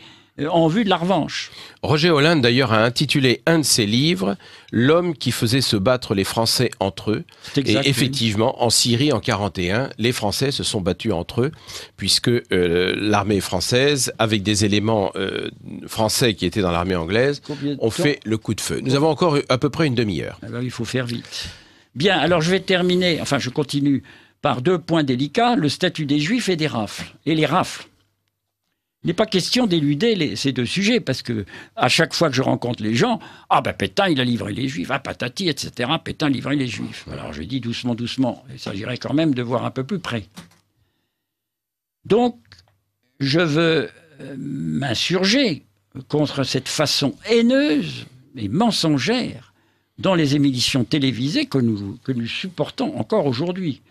en vue de la revanche. Roger Hollande, d'ailleurs, a intitulé un de ses livres « L'homme qui faisait se battre les Français entre eux ». Et effectivement, en Syrie, en 41, les Français se sont battus entre eux, puisque l'armée française, avec des éléments français qui étaient dans l'armée anglaise, ont fait le coup de feu. Nous avons encore à peu près une demi-heure. Alors, il faut faire vite. Bien, alors je vais terminer, je continue par deux points délicats, le statut des Juifs et des rafles. Et les rafles. Il n'est pas question d'éluder ces deux sujets, parce que à chaque fois que je rencontre les gens, Pétain, il a livré les Juifs, patati, etc., Pétain a livré les Juifs. Alors je dis doucement, doucement, il s'agirait quand même de voir un peu plus près. Donc, je veux m'insurger contre cette façon haineuse et mensongère dans les émissions télévisées que nous supportons encore aujourd'hui.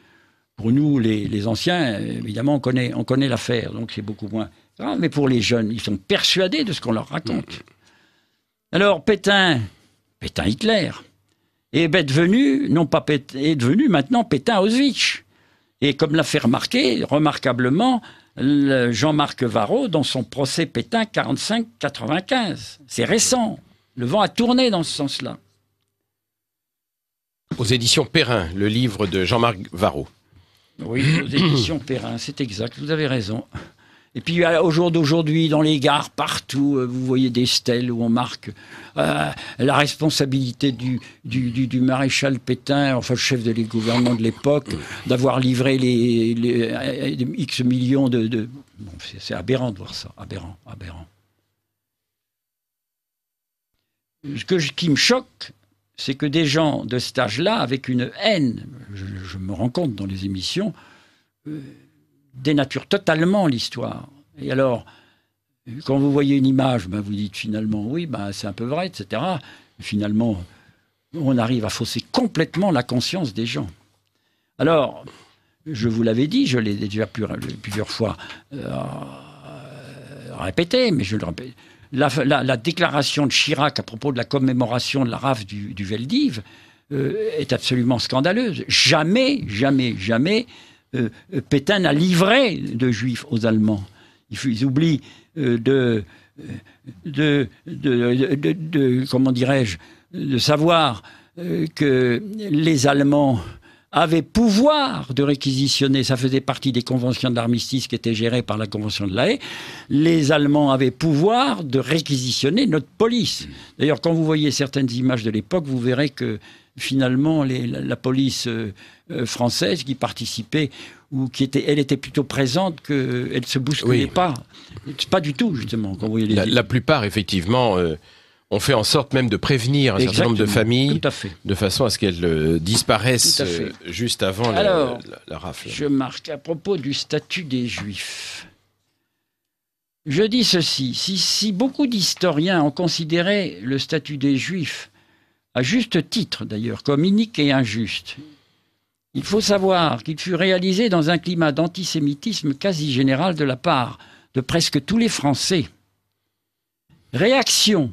Pour nous, les anciens, évidemment, on connaît l'affaire, donc c'est beaucoup moins grave. Mais pour les jeunes, ils sont persuadés de ce qu'on leur raconte. Alors, Pétain Hitler, est devenu maintenant Pétain Auschwitz. Et comme l'a fait remarquer, remarquablement, Jean-Marc Varro dans son procès Pétain 45-95. C'est récent. Le vent a tourné dans ce sens-là. Aux éditions Perrin, le livre de Jean-Marc Varro. Oui, aux éditions Perrin, c'est exact, vous avez raison. Et puis au jour d'aujourd'hui, dans les gares, partout, vous voyez des stèles où on marque la responsabilité du maréchal Pétain, enfin le chef des gouvernements de l'époque, d'avoir livré les X millions de... Bon, c'est aberrant de voir ça, aberrant. Ce qui me choque, c'est que des gens de cet âge-là, avec une haine, je me rends compte dans les émissions, dénature totalement l'histoire. Et alors, quand vous voyez une image, vous dites finalement, oui, c'est un peu vrai, etc. Et finalement, on arrive à fausser complètement la conscience des gens. Alors, je vous l'avais dit, je l'ai déjà plusieurs fois répété, mais je le répète. La déclaration de Chirac à propos de la commémoration de la rafle du Veldiv est absolument scandaleuse. Jamais Pétain n'a livré de juifs aux Allemands. Ils oublient comment dirais-je, de savoir que les Allemands avaient pouvoir de réquisitionner, ça faisait partie des conventions de l'armistice qui étaient gérées par la Convention de La Haye, les Allemands avaient pouvoir de réquisitionner notre police. D'ailleurs, quand vous voyez certaines images de l'époque, vous verrez que finalement, la police française qui participait, elle était plutôt présente qu'elle ne se bousculait pas. Pas du tout, justement. Quand vous voyez la plupart, effectivement, ont fait en sorte même de prévenir un certain nombre de familles, de façon à ce qu'elles disparaissent juste avant la rafle. Je marque à propos du statut des Juifs. Je dis ceci, si beaucoup d'historiens ont considéré le statut des Juifs, à juste titre d'ailleurs, comme inique et injuste, il faut savoir qu'il fut réalisé dans un climat d'antisémitisme quasi général de la part de presque tous les Français. Réaction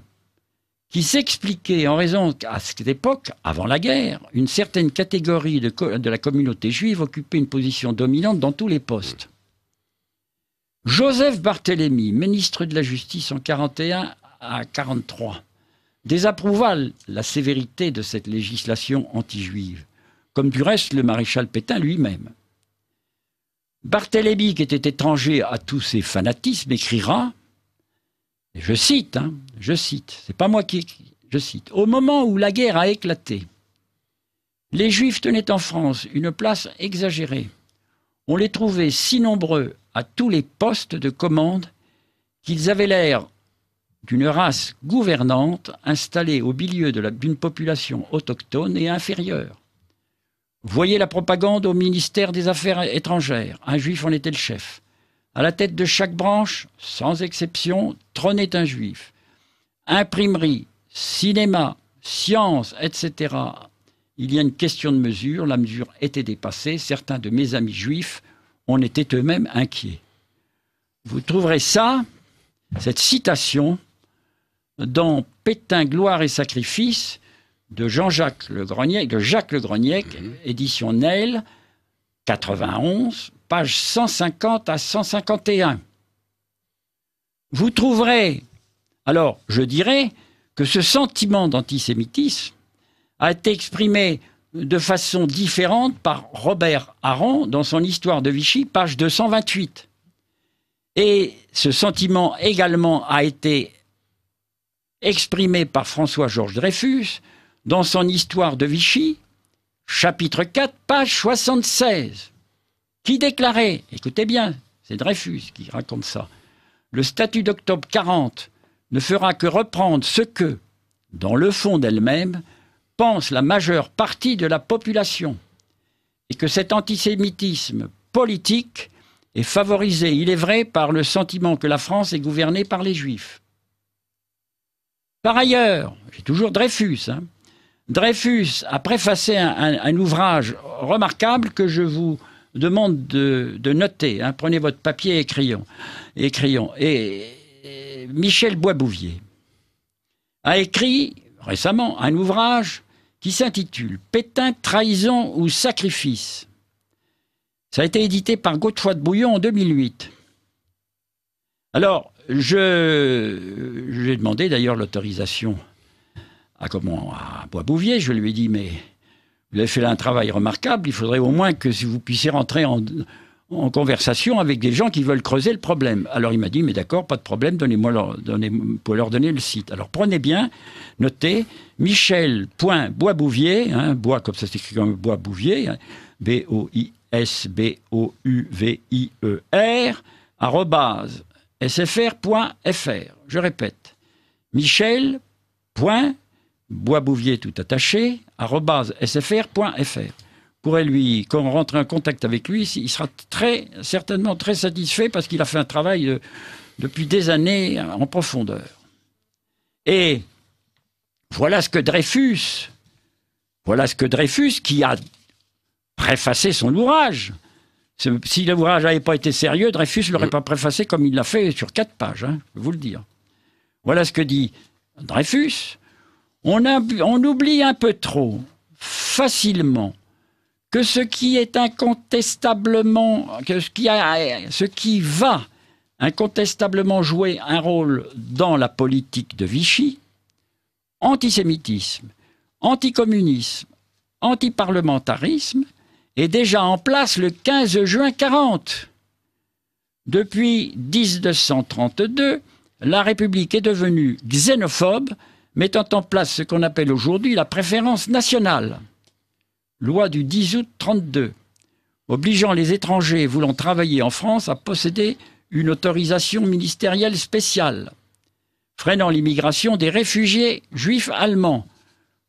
qui s'expliquait en raison qu'à cette époque, avant la guerre, une certaine catégorie de la communauté juive occupait une position dominante dans tous les postes. Joseph Barthélemy, ministre de la Justice en 1941 à 1943, désapprouva la sévérité de cette législation anti-juive, comme du reste le maréchal Pétain lui-même. Barthélemy, qui était étranger à tous ces fanatismes, écrira, et je cite, c'est pas moi qui écris, je cite, « Au moment où la guerre a éclaté, les Juifs tenaient en France une place exagérée. On les trouvait si nombreux à tous les postes de commande qu'ils avaient l'air d'une race gouvernante installée au milieu d'une population autochtone et inférieure. Voyez la propagande au ministère des Affaires étrangères. Un juif en était le chef. À la tête de chaque branche, sans exception, trônait un juif. Imprimerie, cinéma, sciences, etc. Il y a une question de mesure. La mesure était dépassée. Certains de mes amis juifs en étaient eux-mêmes inquiets. » Vous trouverez ça, cette citation, dans Pétain, gloire et sacrifice de Jacques Le Groniec, édition Neil, 91, pages 150 à 151. Vous trouverez, alors je dirais que ce sentiment d'antisémitisme a été exprimé de façon différente par Robert Harron dans son Histoire de Vichy, page 228. Et ce sentiment également a été exprimé par François-Georges Dreyfus dans son Histoire de Vichy, chapitre 4, page 76, qui déclarait, écoutez bien, c'est Dreyfus qui raconte ça, « Le statut d'octobre 40 ne fera que reprendre ce que, dans le fond d'elle-même, pense la majeure partie de la population, et que cet antisémitisme politique est favorisé, il est vrai, par le sentiment que la France est gouvernée par les Juifs. » Par ailleurs, j'ai toujours Dreyfus, Dreyfus a préfacé un ouvrage remarquable que je vous demande de noter. Prenez votre papier et crayon. Et Michel Boisbouvier a écrit récemment un ouvrage qui s'intitule « Pétain, trahison ou sacrifice ». Ça a été édité par Godefroy de Bouillon en 2008. Alors, j'ai demandé d'ailleurs l'autorisation à Boisbouvier. Je lui ai dit, mais vous avez fait là un travail remarquable, il faudrait au moins que vous puissiez rentrer en conversation avec des gens qui veulent creuser le problème. Alors il m'a dit, mais d'accord, pas de problème, pour leur donner le site. Alors prenez bien, notez, Michel.Boisbouvier, bois comme ça s'écrit comme Boisbouvier, BOISBOUVIER, @sfr.fr. Je répète, Michel.Boisbouvier tout attaché, @sfr.fr. Vous qu'on rentre en contact avec lui, il sera certainement très satisfait parce qu'il a fait un travail depuis des années en profondeur. Et voilà ce que Dreyfus, qui a préfacé son ouvrage. Si l'ouvrage n'avait pas été sérieux, Dreyfus ne l'aurait pas préfacé comme il l'a fait sur 4 pages, je vais vous le dire. Voilà ce que dit Dreyfus. On oublie un peu trop facilement que ce qui est incontestablement, ce qui va incontestablement jouer un rôle dans la politique de Vichy, antisémitisme, anticommunisme, antiparlementarisme, est déjà en place le 15 juin 40. Depuis 1932, la République est devenue xénophobe, mettant en place ce qu'on appelle aujourd'hui la préférence nationale. Loi du 10 août 1932, obligeant les étrangers voulant travailler en France à posséder une autorisation ministérielle spéciale, freinant l'immigration des réfugiés juifs allemands,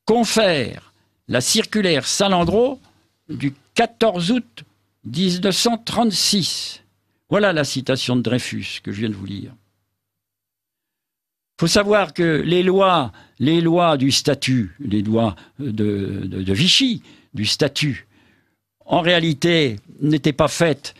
confère la circulaire Salandro du 14 août 1936. Voilà la citation de Dreyfus que je viens de vous lire. Il faut savoir que les lois du statut, les lois de Vichy, du statut, en réalité, n'étaient pas faites.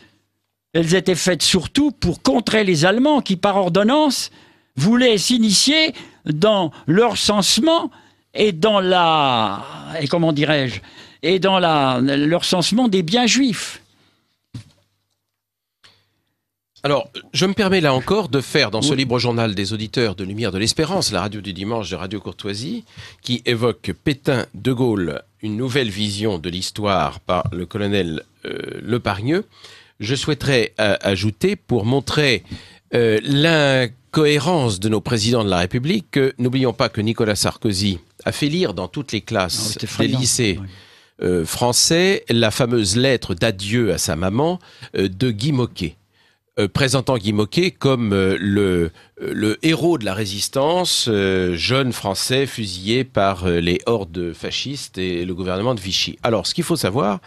Elles étaient faites surtout pour contrer les Allemands qui, par ordonnance, voulaient s'initier dans leur censement et dans leur censement des biens juifs. Alors, je me permets là encore de faire dans ce libre journal des auditeurs de Lumière de l'Espérance, la radio du dimanche de Radio Courtoisie, qui évoque Pétain, De Gaulle, une nouvelle vision de l'histoire par le colonel Lepargneux. Je souhaiterais ajouter, pour montrer l'incohérence de nos présidents de la République, que n'oublions pas que Nicolas Sarkozy a fait lire dans toutes les classes des lycées français la fameuse lettre d'adieu à sa maman de Guy Môquet. Présentant Guy Môquet comme le héros de la résistance, jeune français fusillé par les hordes fascistes et le gouvernement de Vichy. Alors, ce qu'il faut savoir,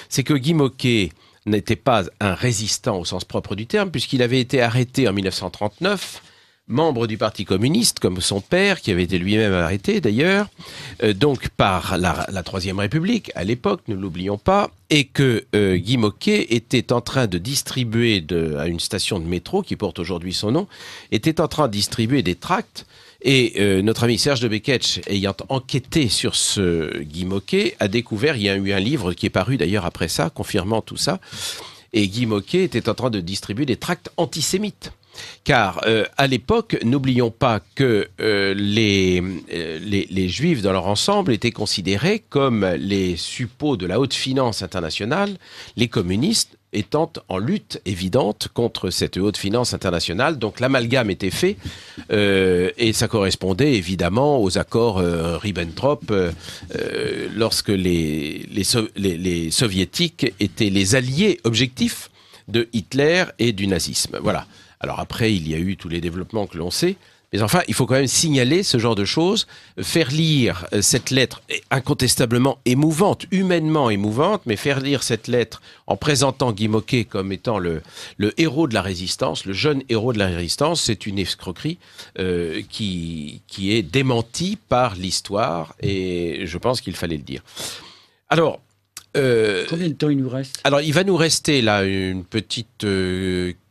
c'est que Guy Môquet n'était pas un résistant au sens propre du terme, puisqu'il avait été arrêté en 1939, membre du Parti communiste, comme son père, qui avait été lui-même arrêté d'ailleurs, donc par la Troisième République, à l'époque, ne l'oublions pas, et que Guy Môquet était en train de distribuer à une station de métro, qui porte aujourd'hui son nom, était en train de distribuer des tracts, et notre ami Serge de Beketch, ayant enquêté sur ce Guy Môquet, a découvert, il y a eu un livre qui est paru d'ailleurs après ça, confirmant tout ça, et Guy Môquet était en train de distribuer des tracts antisémites. Car à l'époque, n'oublions pas que les Juifs dans leur ensemble étaient considérés comme les suppôts de la haute finance internationale, les communistes étant en lutte évidente contre cette haute finance internationale. Donc l'amalgame était fait et ça correspondait évidemment aux accords Ribbentrop lorsque les soviétiques étaient les alliés objectifs de Hitler et du nazisme. Voilà. Alors après, il y a eu tous les développements que l'on sait. Mais enfin, il faut quand même signaler ce genre de choses, faire lire cette lettre incontestablement émouvante, humainement émouvante, mais faire lire cette lettre en présentant Guy Môquet comme étant le héros de la résistance, le jeune héros de la résistance, c'est une escroquerie qui est démentie par l'histoire et je pense qu'il fallait le dire. Alors... combien de temps il nous reste ? Alors, il va nous rester là une petite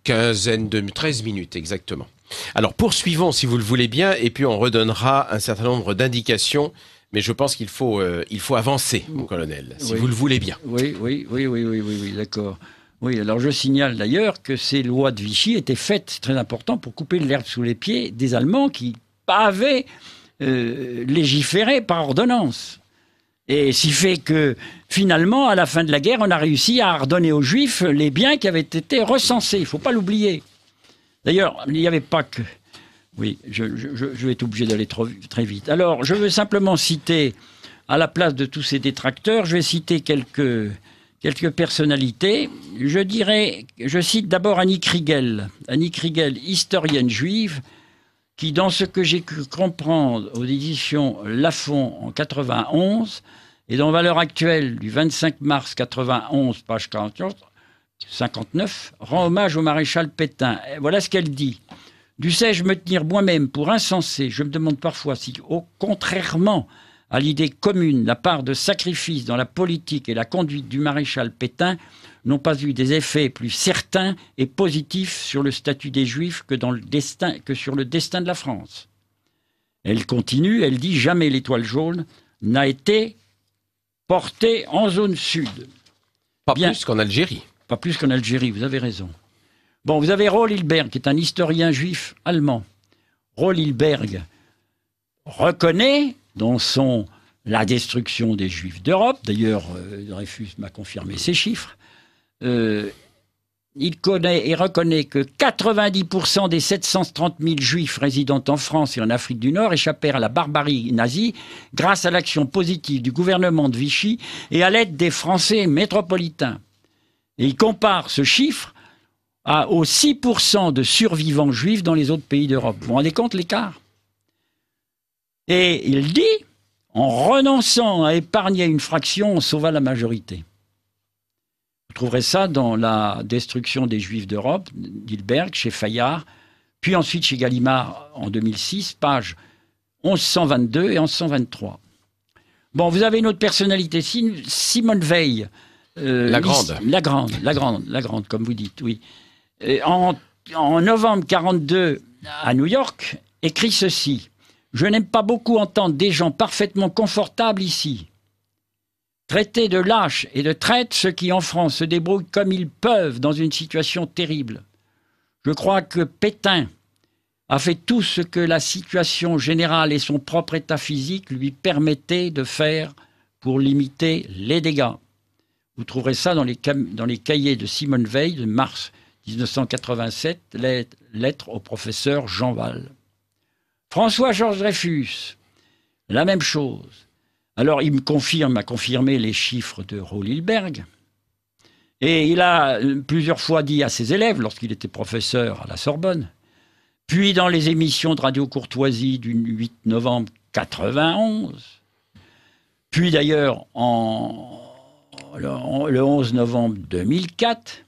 13 minutes exactement. Alors, poursuivons si vous le voulez bien, et puis on redonnera un certain nombre d'indications, mais je pense qu'il faut avancer, mon colonel, si vous le voulez bien. Oui, d'accord. Oui, alors je signale d'ailleurs que ces lois de Vichy étaient faites, c'est très important, pour couper l'herbe sous les pieds des Allemands qui avaient légiféré par ordonnance. Et si fait que, finalement, à la fin de la guerre, on a réussi à redonner aux Juifs les biens qui avaient été recensés. Il ne faut pas l'oublier. D'ailleurs, il n'y avait pas que... Oui, je vais être obligé d'aller très vite. Alors, je veux simplement citer, à la place de tous ces détracteurs, je vais citer quelques personnalités. Je cite d'abord Annie Kriegel. Annie Kriegel, historienne juive, qui, dans ce que j'ai pu comprendre aux éditions Lafon en 91, et dans Valeurs actuelles du 25 mars 91, page 59, rend hommage au maréchal Pétain. Et voilà ce qu'elle dit. « Dussé-je me tenir moi-même pour insensé, je me demande parfois si, contrairement à l'idée commune, la part de sacrifice dans la politique et la conduite du maréchal Pétain n'ont pas eu des effets plus certains et positifs sur le statut des Juifs que sur le destin de la France. » Elle continue, elle dit « Jamais l'étoile jaune n'a été portée en zone sud. » Pas plus qu'en Algérie. Pas plus qu'en Algérie, vous avez raison. Bon, vous avez Roll Hilberg, qui est un historien juif allemand. Roll Hilberg reconnaît dans La destruction des Juifs d'Europe, d'ailleurs Dreyfus m'a confirmé ces chiffres, il connaît et reconnaît que 90% des 730 000 Juifs résidant en France et en Afrique du Nord échappèrent à la barbarie nazie grâce à l'action positive du gouvernement de Vichy et à l'aide des Français métropolitains. Et il compare ce chiffre aux 6% de survivants juifs dans les autres pays d'Europe. Vous vous rendez compte l'écart? Et il dit, en renonçant à épargner une fraction, on sauva la majorité. Vous trouverez ça dans La destruction des Juifs d'Europe, d'Hilberg, chez Fayard, puis ensuite chez Gallimard en 2006, pages 1122 et 1123. Bon, vous avez une autre personnalité, Simone Veil. La grande, comme vous dites, oui. En novembre 1942, à New York, écrit ceci. « Je n'aime pas beaucoup entendre des gens parfaitement confortables ici. Traiter de lâches et de traîtres ceux qui, en France, se débrouillent comme ils peuvent dans une situation terrible. Je crois que Pétain a fait tout ce que la situation générale et son propre état physique lui permettaient de faire pour limiter les dégâts. » Vous trouverez ça dans les cahiers de Simone Veil de mars 1987, lettre au professeur Jean Val. François-Georges Dreyfus, la même chose. Alors, il m'a confirmé les chiffres de Roll Hilberg. Et il a plusieurs fois dit à ses élèves, lorsqu'il était professeur à la Sorbonne, puis dans les émissions de Radio Courtoisie du 8 novembre 91, puis d'ailleurs le 11 novembre 2004,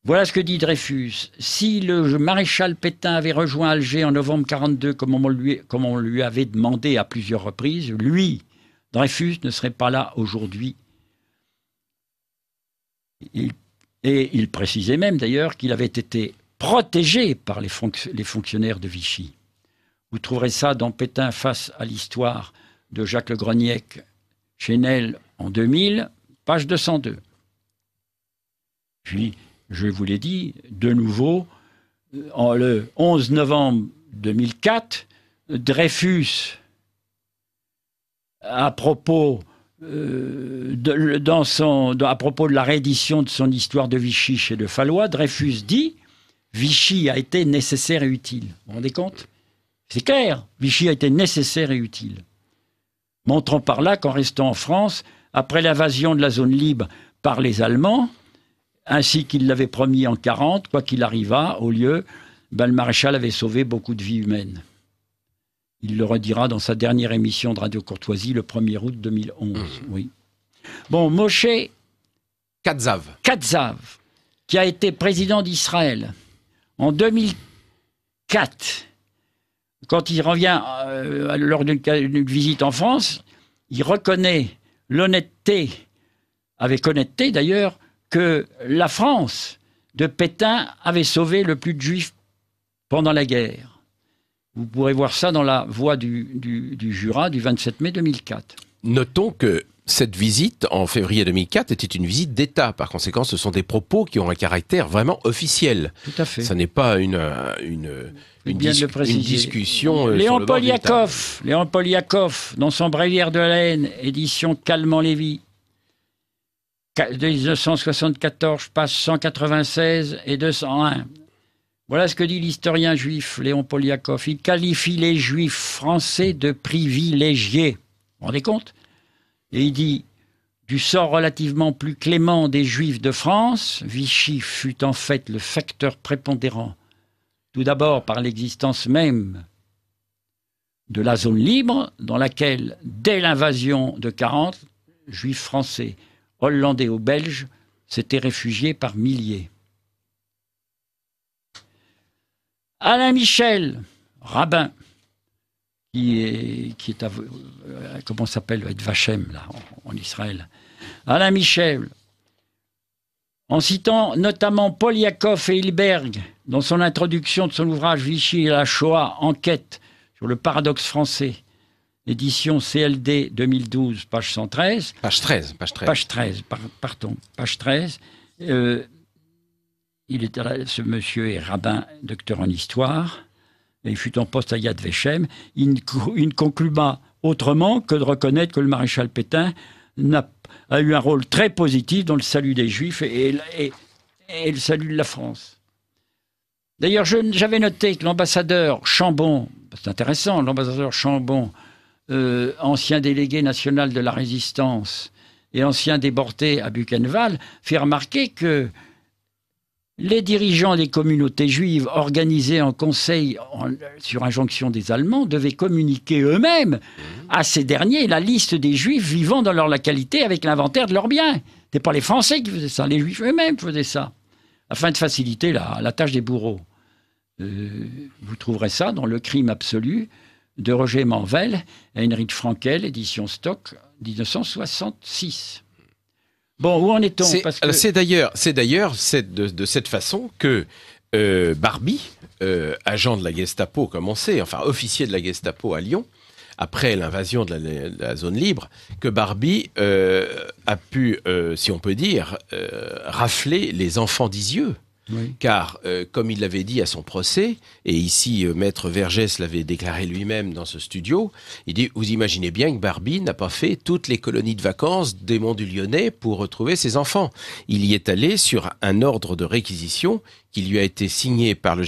voilà ce que dit Dreyfus. Si le maréchal Pétain avait rejoint Alger en novembre 1942, comme on lui avait demandé à plusieurs reprises, lui, Dreyfus, ne serait pas là aujourd'hui. Et il précisait même d'ailleurs qu'il avait été protégé par les fonctionnaires de Vichy. Vous trouverez ça dans Pétain face à l'histoire de Jacques Le Groniec, Chenel en 2000, page 202. Puis, je vous l'ai dit, de nouveau, le 11 novembre 2004, Dreyfus, à propos de la réédition de son histoire de Vichy chez De Fallois, Dreyfus dit « Vichy a été nécessaire et utile ». Vous vous rendez compte? C'est clair, Vichy a été nécessaire et utile. Montrant par là qu'en restant en France, après l'invasion de la zone libre par les Allemands, ainsi qu'il l'avait promis en 1940, quoi qu'il arrivât, au lieu, le maréchal avait sauvé beaucoup de vies humaines. Il le redira dans sa dernière émission de Radio Courtoisie le 1er août 2011. Oui. Bon, Moshe Katsav, qui a été président d'Israël en 2004, quand il revient lors d'une visite en France, il reconnaît l'honnêteté, avec honnêteté d'ailleurs, que la France de Pétain avait sauvé le plus de juifs pendant la guerre. Vous pourrez voir ça dans la Voix du Jura du 27 mai 2004. Notons que cette visite en février 2004 était une visite d'État. Par conséquent, ce sont des propos qui ont un caractère vraiment officiel. Tout à fait. Ça n'est pas une discussion sur le bord d'une table. Léon Poliakov, dans son Bréviaire de la haine, édition Calment-Lévy, 1974, pages 196 et 201. Voilà ce que dit l'historien juif Léon Poliakov. Il qualifie les juifs français de privilégiés. Vous vous rendez compte? Et il dit, du sort relativement plus clément des juifs de France, Vichy fut en fait le facteur prépondérant. Tout d'abord par l'existence même de la zone libre, dans laquelle, dès l'invasion de 1940, juifs français, hollandais ou belges, s'étaient réfugiés par milliers. Alain Michel, rabbin, qui est à, comment s'appelle, être Vachem, là, en Israël. Alain Michel, en citant notamment Paul Yakov et Hilberg, dans son introduction de son ouvrage Vichy et la Shoah, enquête sur le paradoxe français, édition CLD 2012, page 113. Page 13. Page 13. Ce monsieur est rabbin, docteur en histoire, et il fut en poste à Yad Vashem. Il ne conclut pas autrement que de reconnaître que le maréchal Pétain a eu un rôle très positif dans le salut des Juifs et le salut de la France. D'ailleurs, j'avais noté que l'ambassadeur Chambon, c'est intéressant, l'ambassadeur Chambon, ancien délégué national de la Résistance et ancien déporté à Buchenwald, fit remarquer que les dirigeants des communautés juives organisées en conseil sur injonction des Allemands devaient communiquer eux-mêmes à ces derniers la liste des Juifs vivant dans leur localité avec l'inventaire de leurs biens. Ce n'étaient pas les Français qui faisaient ça, les Juifs eux-mêmes faisaient ça, afin de faciliter la tâche des bourreaux. Vous trouverez ça dans Le crime absolu de Roger Manvel et Heinrich Frankel, édition Stock, 1966. Bon, où en est-on? C'est d'ailleurs de cette façon que Barbie, agent de la Gestapo comme on sait, enfin officier de la Gestapo à Lyon, après l'invasion de la zone libre, que Barbie a pu, si on peut dire, rafler les enfants d'Isieux. Oui. Car, comme il l'avait dit à son procès, et ici Maître Vergès l'avait déclaré lui-même dans ce studio, il dit, vous imaginez bien que Barbie n'a pas fait toutes les colonies de vacances des Monts du Lyonnais pour retrouver ses enfants. Il y est allé sur un ordre de réquisition qui lui a été signé par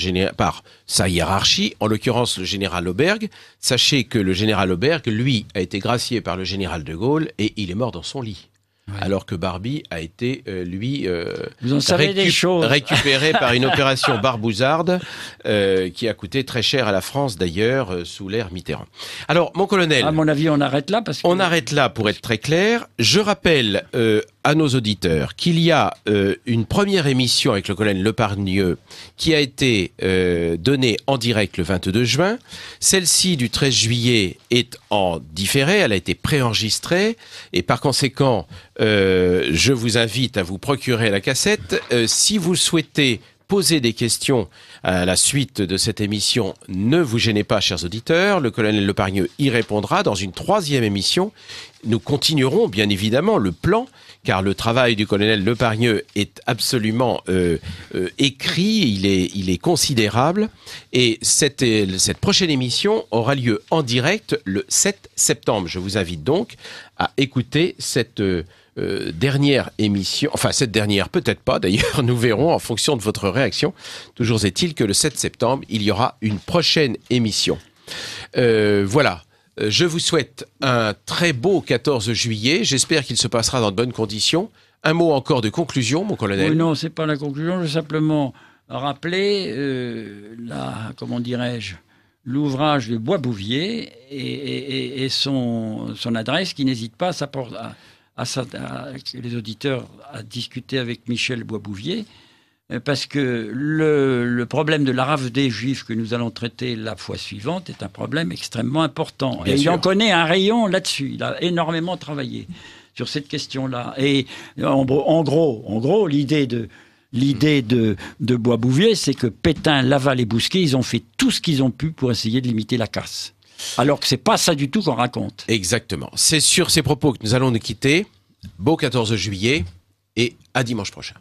sa hiérarchie, en l'occurrence le général Auberg. Sachez que le général Auberg, lui, a été gracié par le général de Gaulle et il est mort dans son lit. Ouais. Alors que Barbie a été, récupéré par une opération barbouzarde qui a coûté très cher à la France, d'ailleurs, sous l'ère Mitterrand. Alors, mon colonel... À mon avis, on arrête là On arrête là, pour être très clair. Je rappelle à nos auditeurs qu'il y a une première émission avec le colonel Lepargneux qui a été donnée en direct le 22 juin. Celle-ci, du 13 juillet, est en différé. Elle a été préenregistrée et par conséquent... je vous invite à vous procurer la cassette. Si vous souhaitez poser des questions à la suite de cette émission, ne vous gênez pas, chers auditeurs. Le colonel Lepargneux y répondra dans une troisième émission. Nous continuerons, bien évidemment, le plan, car le travail du colonel Lepargneux est absolument écrit, il est considérable. Et cette prochaine émission aura lieu en direct le 7 septembre. Je vous invite donc à écouter cette dernière émission, enfin cette dernière peut-être pas d'ailleurs, nous verrons en fonction de votre réaction. Toujours est-il que le 7 septembre, il y aura une prochaine émission. Voilà, je vous souhaite un très beau 14 juillet, j'espère qu'il se passera dans de bonnes conditions. Un mot encore de conclusion, mon colonel. Oui, non, c'est pas la conclusion, je vais simplement rappeler comment dirais-je, l'ouvrage de Boisbouvier et son adresse qui n'hésite pas à les auditeurs à discuter avec Michel Boisbouvier, parce que le problème de la rave des Juifs que nous allons traiter la fois suivante est un problème extrêmement important. Bien et sûr. Il en connaît un rayon là-dessus. Il a énormément travaillé sur cette question-là. Et en gros, l'idée de Boisbouvier, c'est que Pétain, Laval et Bousquet, ils ont fait tout ce qu'ils ont pu pour essayer de limiter la casse. Alors que c'est pas ça du tout qu'on raconte. Exactement. C'est sur ces propos que nous allons nous quitter. Beau 14 juillet et à dimanche prochain.